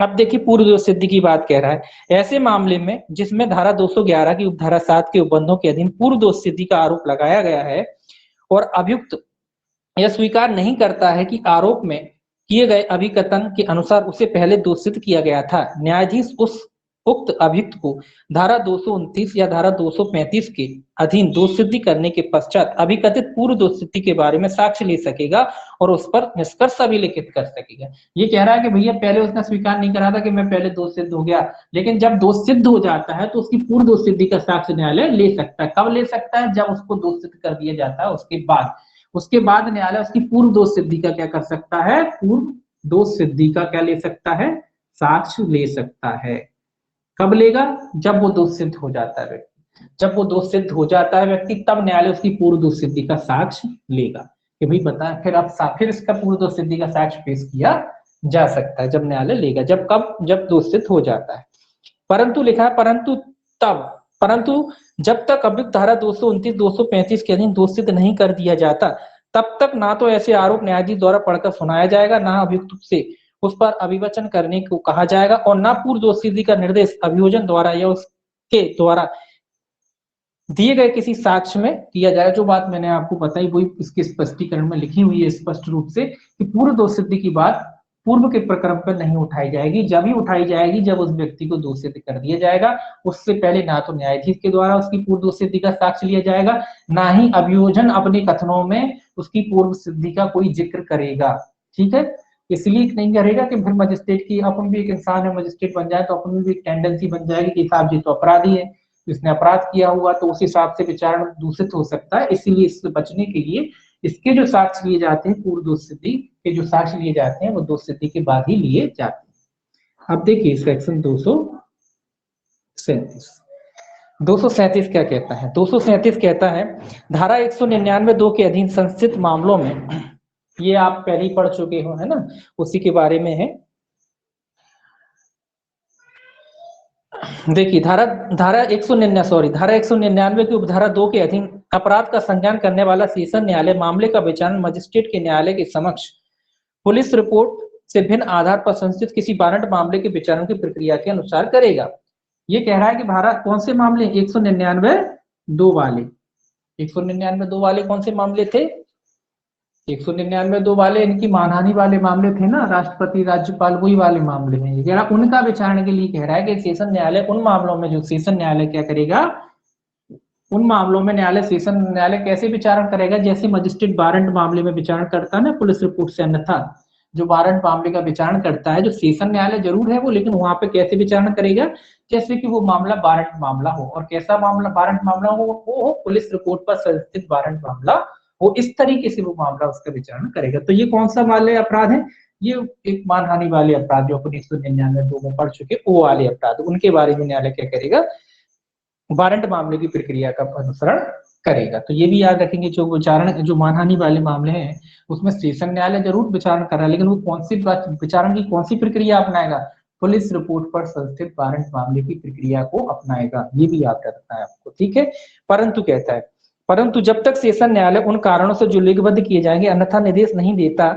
S1: अब देखिए पूर्व दोष सिद्धि की बात कह रहा है, ऐसे मामले में जिसमें धारा 211 की उपधारा 7 के उपबंधों के अधीन पूर्व दोष सिद्धि का आरोप लगाया गया है और अभियुक्त यह स्वीकार नहीं करता है कि आरोप में किए गए अभिकथन के अनुसार उसे पहले दोषित किया गया था, न्यायाधीश उस उक्त अभियुक्त को धारा 229 या धारा 235 के अधीन दोष सिद्धि करने के पश्चात अभिकथित पूर्व दोष सिद्धि के बारे में साक्ष्य ले सकेगा और उस पर निष्कर्ष अभिलिखित कर सकेगा। ये कह रहा है कि भैया पहले उसने स्वीकार नहीं करा था कि मैं पहले दोष सिद्ध हो गया, लेकिन जब दोष सिद्ध हो जाता है तो उसकी पूर्व दोष सिद्धि का साक्ष्य न्यायालय ले सकता है। कब ले सकता है? जब उसको दोष सिद्ध कर दिया जाता है उसके बाद न्यायालय उसकी पूर्व दोष सिद्धि का क्या कर सकता है, पूर्व दोष सिद्धि का क्या ले सकता है, साक्ष्य ले सकता है। कब लेगा? जब वो दोष सिद्ध हो जाता है व्यक्ति, जब वो दोष सिद्ध हो जाता है व्यक्ति तब न्यायालय उसकी पूर्व दोष सिद्धि का साक्ष्य लेगा कि भाई बता, फिर इसका पूर्व दोष सिद्धि का साक्ष्य पेश किया जा सकता है जब न्यायालय लेगा। जब कब? जब दोष सिद्ध हो जाता है। परंतु लिखा है परंतु जब तक अभियुक्त धारा 229 235 के अधीन दोष सिद्ध नहीं कर दिया जाता तब तक ना तो ऐसे आरोप न्यायाधीश द्वारा पढ़कर सुनाया जाएगा, ना अभियुक्त से उस पर अभिवचन करने को कहा जाएगा और ना पूर्व दोष सिद्धि का निर्देश अभियोजन द्वारा या उसके द्वारा दिए गए किसी साक्ष्य में किया जाएगा। जो बात मैंने आपको बताई वही इसके स्पष्टीकरण में लिखी हुई है स्पष्ट रूप से कि पूर्व दोष सिद्धि की बात पूर्व के प्रक्रम पर नहीं उठाई जाएगी, जब ही उठाई जाएगी जब उस व्यक्ति को दोष सिद्ध कर दिया जाएगा। उससे पहले ना तो न्यायाधीश के द्वारा उसकी पूर्व दोष सिद्धि का साक्ष्य लिया जाएगा, ना ही अभियोजन अपने कथनों में उसकी पूर्व सिद्धि का कोई जिक्र करेगा। ठीक है, इसलिए नहीं करेगा कि फिर मजिस्ट्रेट की, अपन भी एक इंसान है, मजिस्ट्रेट बन जाए तो अपन भी एक टेंडेंसी बन जाएगी कि साहब जी तो अपराधी है, इसने अपराध किया हुआ तो उस हिसाब से विचारण दूषित हो सकता है। इसीलिए इससे बचने के लिए इसके जो साक्ष्य लिए जाते हैं, पूर्व दोष सिद्धि के जो साक्ष्य लिए जाते हैं वो दोष सिद्धि के बाद ही लिए जाते हैं। अब देखिए सेक्शन 237 क्या कहता है। 237 कहता है धारा 199(2) के अधीन संस्थित मामलों में, ये आप पहले ही पढ़ चुके हो, है ना, उसी के बारे में है। देखिए धारा 199 की उपधारा 2 के अधीन अपराध का संज्ञान करने वाला सेशन न्यायालय मामले का विचारण मजिस्ट्रेट के न्यायालय के समक्ष पुलिस रिपोर्ट से भिन्न आधार पर संस्थित किसी वारंट मामले के विचारण की प्रक्रिया के अनुसार करेगा। ये कह रहा है कि धारा कौन से मामले, 199(2) वाले, 199(2) वाले कौन से मामले थे, 199(2) वाले इनकी मानहानि वाले मामले थे ना, राष्ट्रपति राज्यपाल वही वाले मामले हैं। ये उनका विचारण के लिए कह रहा है कि सेशन न्यायालय उन मामलों में, जो सेशन न्यायालय क्या करेगा, उन मामलों में न्यायालय, सेशन न्यायालय कैसे विचारण करेगा, जैसे मजिस्ट्रेट वारंट मामले में विचारण करता है ना पुलिस रिपोर्ट से, अन्यथा जो वारंट मामले का विचारण करता है, जो सेशन न्यायालय जरूर है वो, लेकिन वहां पे कैसे विचारण करेगा, जैसे कि वो मामला वारंट मामला हो। और कैसा मामला वारंट मामला हो, वो हो पुलिस रिपोर्ट पर संस्थित वारंट मामला वो, इस तरीके से वो मामला उसका विचारण करेगा। तो ये कौन सा वाले अपराध है, ये एक मानहानि वाले अपराध जो अपन 199(2) में पढ़ चुके, वो वाले अपराध, उनके बारे में न्यायालय क्या करेगा, वारंट मामले की प्रक्रिया का अनुसरण करेगा। तो ये भी याद रखेंगे, जो विचारण जो मानहानि वाले मामले हैं उसमें सेशन न्यायालय जरूर विचारण कर रहा है, लेकिन वो कौन सी विचारण की कौन सी प्रक्रिया अपनाएगा, पुलिस रिपोर्ट पर संस्थित वारंट मामले की प्रक्रिया को अपनाएगा। ये भी याद रखना है आपको, ठीक है। परंतु कहता है, परंतु जब तक सेशन न्यायालय उन कारणों से जो लिखबद्ध किए जाएंगे अन्यथा निर्देश नहीं देता,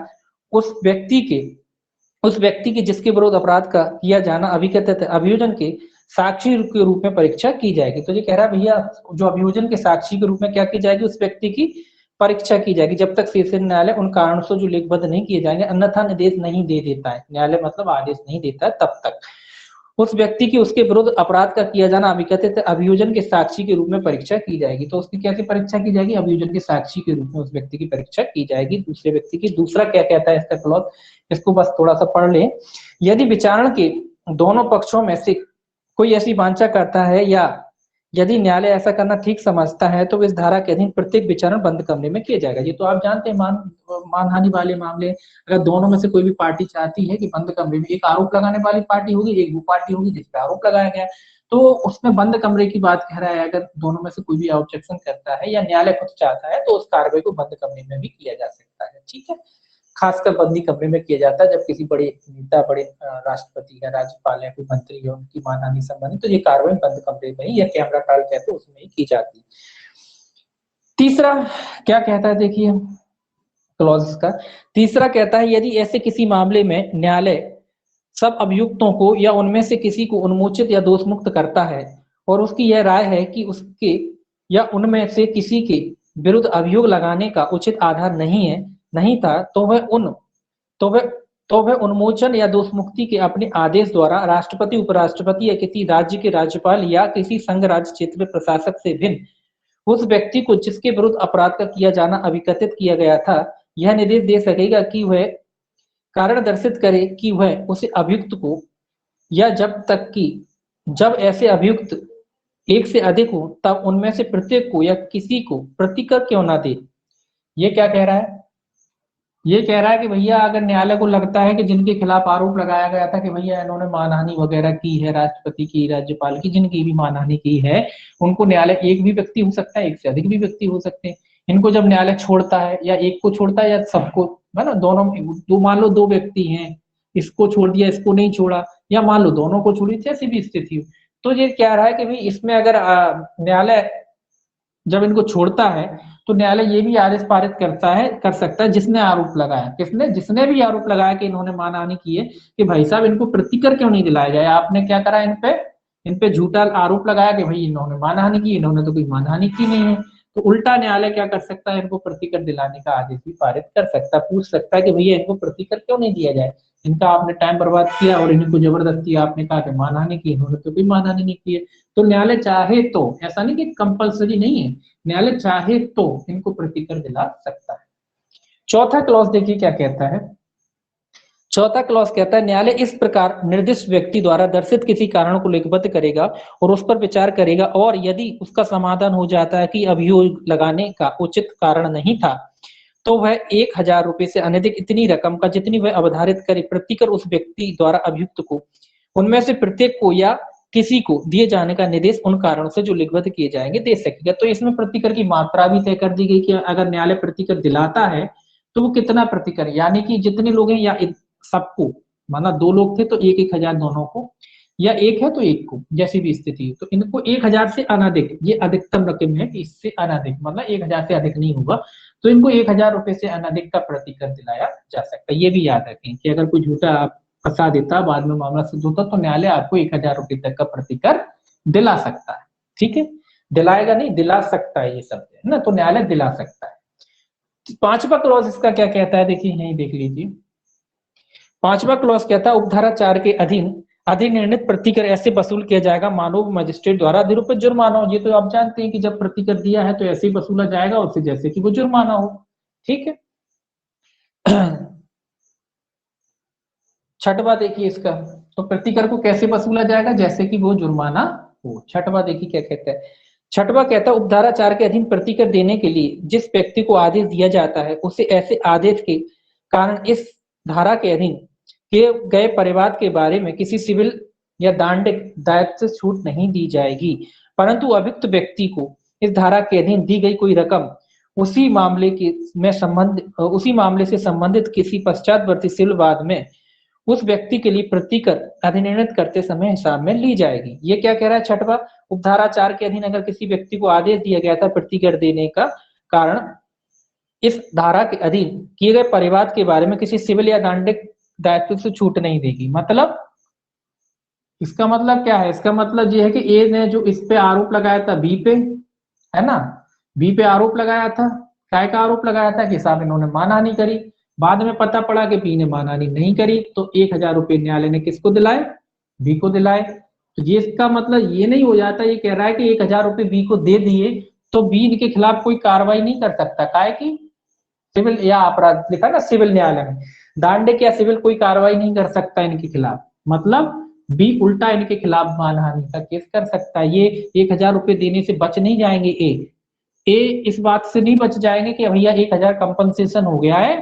S1: उस व्यक्ति के जिसके विरोध अपराध का किया जाना अभिकथित अभियोजन के साक्षी के रूप में परीक्षा की जाएगी। तो ये कह रहा है भैया, जो अभियोजन के साक्षी के रूप में क्या की जाएगी, उस व्यक्ति की परीक्षा की जाएगी जब तक सेशन न्यायालय उन कारणों से जो लिखबद्ध नहीं किए जाएंगे अन्यथा निर्देश नहीं दे देता है, न्यायालय मतलब आदेश नहीं देता है, तब तक उस व्यक्ति की उसके विरुद्ध अपराध का किया जाना अभिकथित अभियोजन के साक्षी के रूप में परीक्षा की जाएगी। तो उसकी कैसे परीक्षा की जाएगी, अभियोजन के साक्षी के रूप में उस व्यक्ति की परीक्षा की जाएगी, दूसरे व्यक्ति की। दूसरा क्या कहता है इसका क्लॉज, इसको बस थोड़ा सा पढ़ लें। यदि विचारण के दोनों पक्षों में से कोई ऐसी वांछा करता है या यदि न्यायालय ऐसा करना ठीक समझता है तो इस धारा के अधीन प्रत्येक विचारण बंद कमरे में किया जाएगा। ये तो आप जानते हैं, मानहानि वाले मामले अगर दोनों में से कोई भी पार्टी चाहती है कि बंद कमरे में, एक आरोप लगाने वाली पार्टी होगी, एक वो पार्टी होगी जिस पर आरोप लगाया गया, तो उसमें बंद कमरे की बात कह रहा है। अगर दोनों में से कोई भी ऑब्जेक्शन करता है या न्यायालय खुद चाहता है तो उस कार्रवाई को बंद कमरे में भी किया जा सकता है, ठीक है। खासकर बंदी कमरे में किया जाता है जब किसी बड़े नेता, बड़े राष्ट्रपति या राज्यपाल या कोई मंत्री है उनकी मानहानि संबंधी, तो ये कार्रवाई बंद कमरे में ही या कैमरा ट्रायल कहते हैं उसमें ही की जाती है। तीसरा क्या कहता है देखिए क्लॉज का, तीसरा कहता है यदि ऐसे किसी मामले में न्यायालय सब अभियुक्तों को या उनमें से किसी को उन्मोचित या दोष मुक्त करता है और उसकी यह राय है कि उसके या उनमें से किसी के विरुद्ध अभियोग लगाने का उचित आधार नहीं था, तो वह उन्मोचन या दोष मुक्ति के अपने आदेश द्वारा राष्ट्रपति, उपराष्ट्रपति या किसी राज्य के राज्यपाल या किसी संघ राज्य क्षेत्र में प्रशासक से भिन्न उस व्यक्ति को जिसके विरुद्ध अपराध का किया जाना अभिकथित किया गया था यह निर्देश दे सकेगा कि वह कारण दर्शित करे कि वह उसे अभियुक्त को या जब ऐसे अभियुक्त एक से अधिक हो तब उनमें से प्रत्येक को या किसी को प्रतिकर क्यों ना दे। ये क्या कह रहा है, ये कह रहा है कि भैया अगर न्यायालय को लगता है कि जिनके खिलाफ आरोप लगाया गया था कि भैया इन्होंने मानहानि वगैरह की है, राष्ट्रपति की, राज्यपाल की, जिनकी भी मानहानि की है, उनको न्यायालय, एक भी व्यक्ति हो सकता है, एक से अधिक भी व्यक्ति हो सकते हैं, इनको जब न्यायालय छोड़ता है या एक को छोड़ता है या सबको, है ना, दोनों दो, मान लो दो व्यक्ति हैं, इसको छोड़ दिया इसको नहीं छोड़ा, या मान लो दोनों को छोड़ी, जैसी भी स्थिति हो, तो ये कह रहा है कि भाई इसमें अगर न्यायालय जब इनको छोड़ता है तो न्यायालय ये भी आदेश पारित कर सकता है जिसने आरोप लगाया, जिसने भी आरोप लगाया कि इन्होंने मानहानि की है, कि भाई साहब इनको प्रतिकर क्यों नहीं दिलाया जाए, आपने क्या करा, इन पे झूठा आरोप लगाया कि भाई इन्होंने मानहानि की, इन्होंने तो कोई मानहानि की नहीं है। तो उल्टा न्यायालय क्या कर सकता है, इनको प्रतिकर दिलाने का आदेश भी पारित कर सकता है, पूछ सकता है कि भैया इनको प्रतिकर क्यों नहीं दिया जाए, इनका आपने टाइम बर्बाद किया और इनको जबरदस्ती आपने कहा कि मानहानि की, इन्होंने तो कोई मानहानि नहीं की है। तो न्यायालय चाहे तो, ऐसा नहीं कि कंपलसरी नहीं है, न्यायालय चाहे तो इनको प्रतिकर दिला सकता है। चौथा क्लॉज देखिए क्या कहता है, चौथा क्लॉज कहता है न्यायालय इस प्रकार निर्दिष्ट व्यक्ति द्वारा दर्शित किसी कारण को लिखबद्ध करेगा और उस पर विचार करेगा और यदि उसका समाधान हो जाता है कि अभियोग लगाने का उचित कारण नहीं था तो वह 1000 रुपए से अनधिक इतनी रकम का जितनी वह अवधारित करे प्रतिकर उस व्यक्ति द्वारा अभियुक्त को उनमें से प्रत्येक को या किसी को दिए जाने का निर्देश उन कारणों से जो लिखबद्ध किए जाएंगे दे सकेगा। तो इसमें प्रतिकर की मात्रा भी तय कर दी गई कि अगर न्यायालय प्रतिकर दिलाता है तो वो कितना प्रतिकर, यानी कि जितने लोग हैं या सबको, माना 2 लोग थे तो 1000 दोनों को, या एक है तो एक को, जैसी भी स्थिति है, तो इनको 1000 से अनधिक, ये अधिकतम रकम है कि इससे अनधिक मतलब 1000 से अधिक नहीं होगा, तो इनको 1000 रुपए से अनधिक का प्रतिकर दिलाया जा सकता है। ये भी याद रखें कि अगर कोई झूठा आप फंसा देता, बाद में मामला सिद्ध होता, तो न्यायालय आपको 1000 रुपए तक का प्रतिकर दिला सकता है, ठीक है, दिलाएगा नहीं, दिला सकता है, ये शब्द है ना, तो न्यायालय दिला सकता है। पांचवा क्लॉज इसका क्या कहता है, देखिए यही देख लीजिए। पांचवा क्लॉज कहता है उपधारा 4 के अधीन अधिनिर्णित प्रतिकर ऐसे वसूल किया जाएगा मानव मजिस्ट्रेट द्वारा अधिरूपित जुर्माना हो। ये तो आप जानते हैं कि जब प्रतिकर दिया है तो ऐसे ही वसूला जाएगा उससे जैसे कि वो जुर्माना हो, ठीक है। छठवा देखिए इसका, तो प्रतिकर को कैसे वसूला जाएगा, जैसे कि वो जुर्माना हो। छठवा देखिए क्या कहता है, छठवा कहता है उपधारा 4 के अधीन प्रतिकर देने के लिए जिस व्यक्ति को आदेश दिया जाता है उसे ऐसे आदेश के कारण इस धारा के अधीन किए गए परिवाद के बारे में किसी सिविल या दांडिक दायित्व से छूट नहीं दी जाएगी, परंतु अभियुक्त व्यक्ति को इस धारा के अधीन दी गई कोई रकम उसी मामले से संबंधित किसी पश्चातवर्ती सिविल वाद में उस व्यक्ति के लिए प्रतिकर अधिनिर्णित करते समय हिसाब में ली जाएगी। ये क्या कह रहा है? छठवां, उपधारा 4 के अधीन अगर किसी व्यक्ति को आदेश दिया गया था प्रतिकर देने का कारण इस धारा के अधीन किए गए परिवाद के बारे में किसी सिविल या दंडिक दायित्व से छूट नहीं देगी। मतलब इसका मतलब क्या है? इसका मतलब ये है कि ए ने जो इस पे आरोप लगाया था बी पे, है ना, बी पे आरोप लगाया था, काय का आरोप लगाया था कि साहब इन्होंने मानहानि करी। बाद में पता पड़ा कि बी ने मानहानि नहीं करी, तो 1000 रुपये न्यायालय ने किसको दिलाए? बी को दिलाए। तो ये इसका मतलब ये नहीं हो जाता, ये कह रहा है कि 1000 रुपये बी को दे दिए तो बी इनके खिलाफ कोई कार्रवाई नहीं कर सकता। काय की? सिविल या अपराध लिखा ना सिविल न्यायालय में, दांडिक या सिविल कोई कार्रवाई नहीं कर सकता इनके खिलाफ। मतलब बी उल्टा इनके खिलाफ मानहानि का केस कर सकता है। ये 1000 रुपये देने से बच नहीं जाएंगे। ए इस बात से नहीं बच जाएंगे कि भैया 1000 कंपनसेशन हो गया है,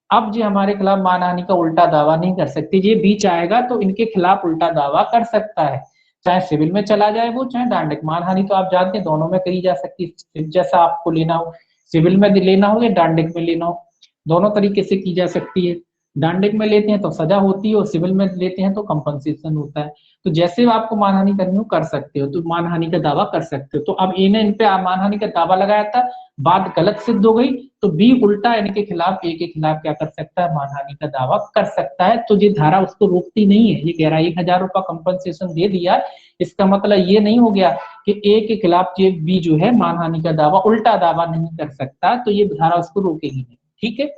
S1: अब जी हमारे खिलाफ मानहानि का उल्टा दावा नहीं कर सकते। ये बी चाहेगा तो इनके खिलाफ उल्टा दावा कर सकता है, चाहे सिविल में चला जाए वो, चाहे दांडिक। मानहानि तो आप जानते हैं दोनों में करी जा सकती है, जैसा आपको लेना हो, सिविल में लेना हो या दांडिक में लेना हो, दोनों तरीके से की जा सकती है। दांडिक में लेते हैं तो सजा होती है और सिविल में लेते हैं तो कंपनसेशन होता है। तो जैसे आपको मानहानि करनी हो कर सकते हो, तो मानहानि का दावा कर सकते हो। तो अब ए ने इन पे मानहानि का दावा लगाया था, बात गलत सिद्ध हो गई, तो बी उल्टा इनके खिलाफ, ए के खिलाफ क्या कर सकता है? मानहानि का दावा कर सकता है। तो ये धारा उसको रोकती नहीं है। ये कह रहा है 1000 रुपया कंपनसेशन दे दिया, इसका मतलब ये नहीं हो गया कि ए के खिलाफ ये बी जो है मानहानि का दावा, उल्टा दावा नहीं कर सकता, तो ये धारा उसको रोकेगी नहीं। ठीक है।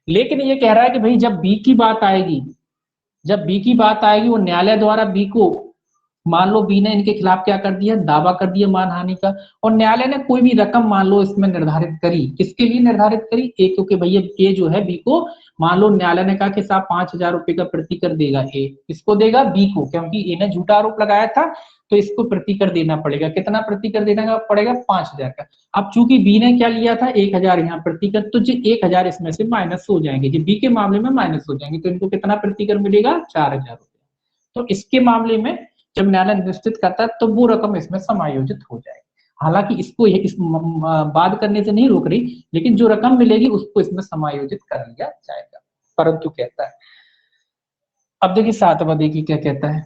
S1: लेकिन ये कह रहा है कि भाई जब बी की बात आएगी, जब बी की बात आएगी, वो न्यायालय द्वारा बी को, मान लो बी ने इनके खिलाफ क्या कर दिया? दावा कर दिया मानहानि का, और न्यायालय ने कोई भी रकम मान लो इसमें निर्धारित करी। किसके लिए निर्धारित करी? ए, क्योंकि भैया ए जो है बी को, मान लो न्यायालय ने कहा कि साहब 5000 रुपए का प्रतिकर देगा ए, किसको देगा? बी को, क्योंकि ए ने झूठा आरोप लगाया था, तो इसको प्रतिकर देना पड़ेगा। कितना प्रतिकर देना पड़ेगा? 5000 का। अब चूंकि बी ने क्या लिया था? 1000 यहाँ प्रतिकर, तो जो 1000 इसमें से माइनस हो जाएंगे, जो बी के मामले में माइनस हो जाएंगे, तो इनको कितना प्रतिकर मिलेगा? 4000 रुपये। तो इसके मामले में जब न्यायालय निश्चित करता है तो वो रकम इसमें समायोजित हो जाएगी। हालांकि इसको इस बात करने से नहीं रोक रही, लेकिन जो रकम मिलेगी उसको इसमें समायोजित कर लिया जाएगा। परंतु कहता है, अब देखिए सातवां, देखिए क्या कहता है।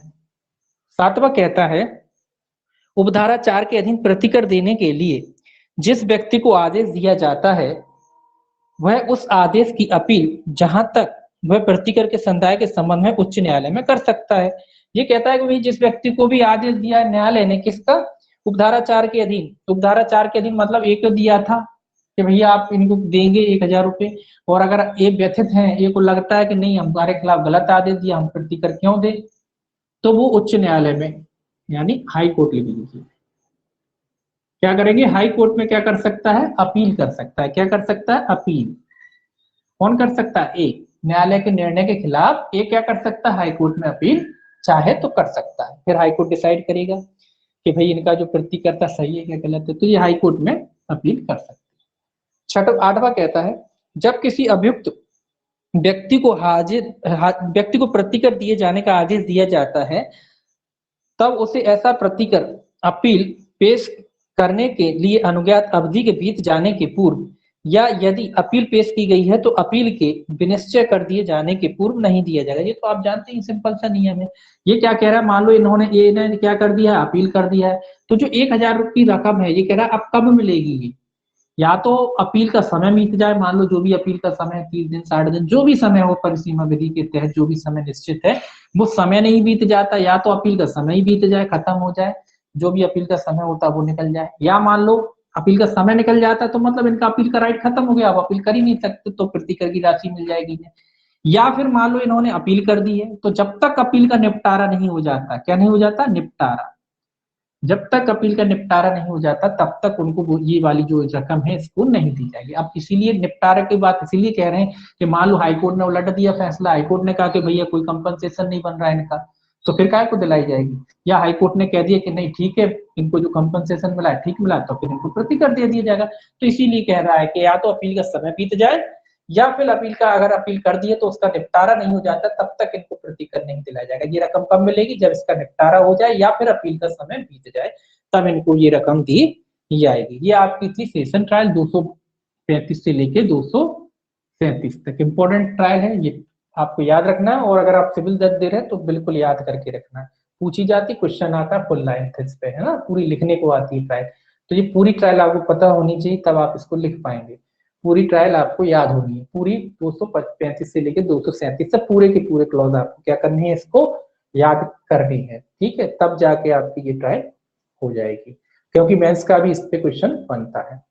S1: सातवां कहता है, उपधारा 4 के अधीन प्रतिकर देने के लिए जिस व्यक्ति को आदेश दिया जाता है वह उस आदेश की अपील जहां तक वह प्रतिकर के संदाय के संबंध में उच्च न्यायालय में कर सकता है। ये कहता है कि भाई जिस व्यक्ति को भी आदेश दिया है न्यायालय ने, किसका? उपधारा 4 के अधीन। उपधारा 4 के अधीन मतलब एक तो दिया था कि भैया आप इनको देंगे 1000 रुपये, और अगर ये व्यथित है, ये को लगता है कि नहीं हमारे खिलाफ गलत आदेश दिया, हम प्रतिकर क्यों दे, तो वो उच्च न्यायालय में यानी हाई कोर्ट लिख लीजिए, क्या करेंगे? हाई कोर्ट में क्या कर सकता है? अपील कर सकता है। क्या कर सकता है? अपील। कौन कर सकता है? ए। न्यायालय के निर्णय के खिलाफ ए क्या कर सकता है? हाई कोर्ट में अपील चाहे तो कर सकता है। फिर हाई कोर्ट डिसाइड करेगा कि भाई इनका जो प्रतिकर्ता सही है क्या गलत है, तो ये हाई कोर्ट में अपील कर सकते हैं। आठवां कहता है, जब किसी अभियुक्त व्यक्ति को प्रतिकर दिए जाने का आदेश दिया जाता है तब उसे ऐसा प्रतिकर अपील पेश करने के लिए अनुज्ञात अवधि के बीत जाने के पूर्व, या यदि अपील पेश की गई है तो अपील के विनिश्चय कर दिए जाने के पूर्व नहीं दिया जाएगा। ये तो आप जानते हैं सिंपल सा नियम है। ये क्या कह रहा है? मान लो इन्होंने क्या कर दिया है? अपील कर दिया है, तो जो 1000 रुपये की रकम है, ये कह रहा है अब कब मिलेगी? ये या तो अपील का समय बीत जाए, मान लो जो भी अपील का समय 30 दिन 60 दिन जो भी समय हो परिसीमा विधि के तहत, जो भी समय निश्चित है वो समय नहीं बीत जाता, या तो अपील का समय ही बीत जाए, खत्म हो जाए, जो भी अपील का समय होता है वो निकल जाए, या मान लो अपील का समय निकल जाता है तो मतलब इनका अपील का राइट खत्म हो गया, अब अपील कर ही नहीं सकते, तो प्रतिकर की राशि मिल जाएगी इन्हें। या फिर मान लो इन्होंने अपील कर दी है, तो जब तक अपील का निपटारा नहीं हो जाता, क्या नहीं हो जाता? निपटारा। जब तक अपील का निपटारा नहीं हो जाता तब तक उनको ये वाली जो रकम है इसको नहीं दी जाएगी। अब इसीलिए निपटारा की बात इसीलिए कह रहे हैं कि मान लो हाईकोर्ट ने उलट दिया फैसला, हाईकोर्ट ने कहा कि भैया कोई कंपनसेशन नहीं बन रहा है इनका, तो फिर काय को दिलाई जाएगी? या हाईकोर्ट ने कह दिया कि नहीं ठीक है, इनको जो कंपनसेशन मिला है ठीक मिला, तो फिर इनको प्रतिकर दे दिया जाएगा। तो इसीलिए कह रहा है कि या तो अपील का समय बीत जाए, या फिर अपील का अगर अपील कर दिए तो उसका निपटारा नहीं हो जाता तब तक इनको प्रतिकर नहीं दिलाया जाएगा। ये रकम कब मिलेगी? जब इसका निपटारा हो जाए या फिर अपील का समय बीत जाए, तब इनको ये रकम दी ये आएगी। ये आपकी थी सेशन ट्रायल 235 से लेके 237 तक। इंपॉर्टेंट ट्रायल है ये, आपको याद रखना है। और अगर आप सिविल जज दे रहे हैं तो बिल्कुल याद करके रखना है। पूछी जाती, क्वेश्चन आता है फुल लेंथ इस पे, है ना, पूरी लिखने को आती है ट्रायल। तो ये पूरी ट्रायल आपको पता होनी चाहिए, तब आप इसको लिख पाएंगे। पूरी ट्रायल आपको याद होनी है, पूरी 235 से लेके 237 तक पूरे के पूरे क्लॉज आपको क्या करनी है, इसको याद करनी है, ठीक है। तब जाके आपकी ये ट्रायल हो जाएगी, क्योंकि मेंस का भी इस पे क्वेश्चन बनता है।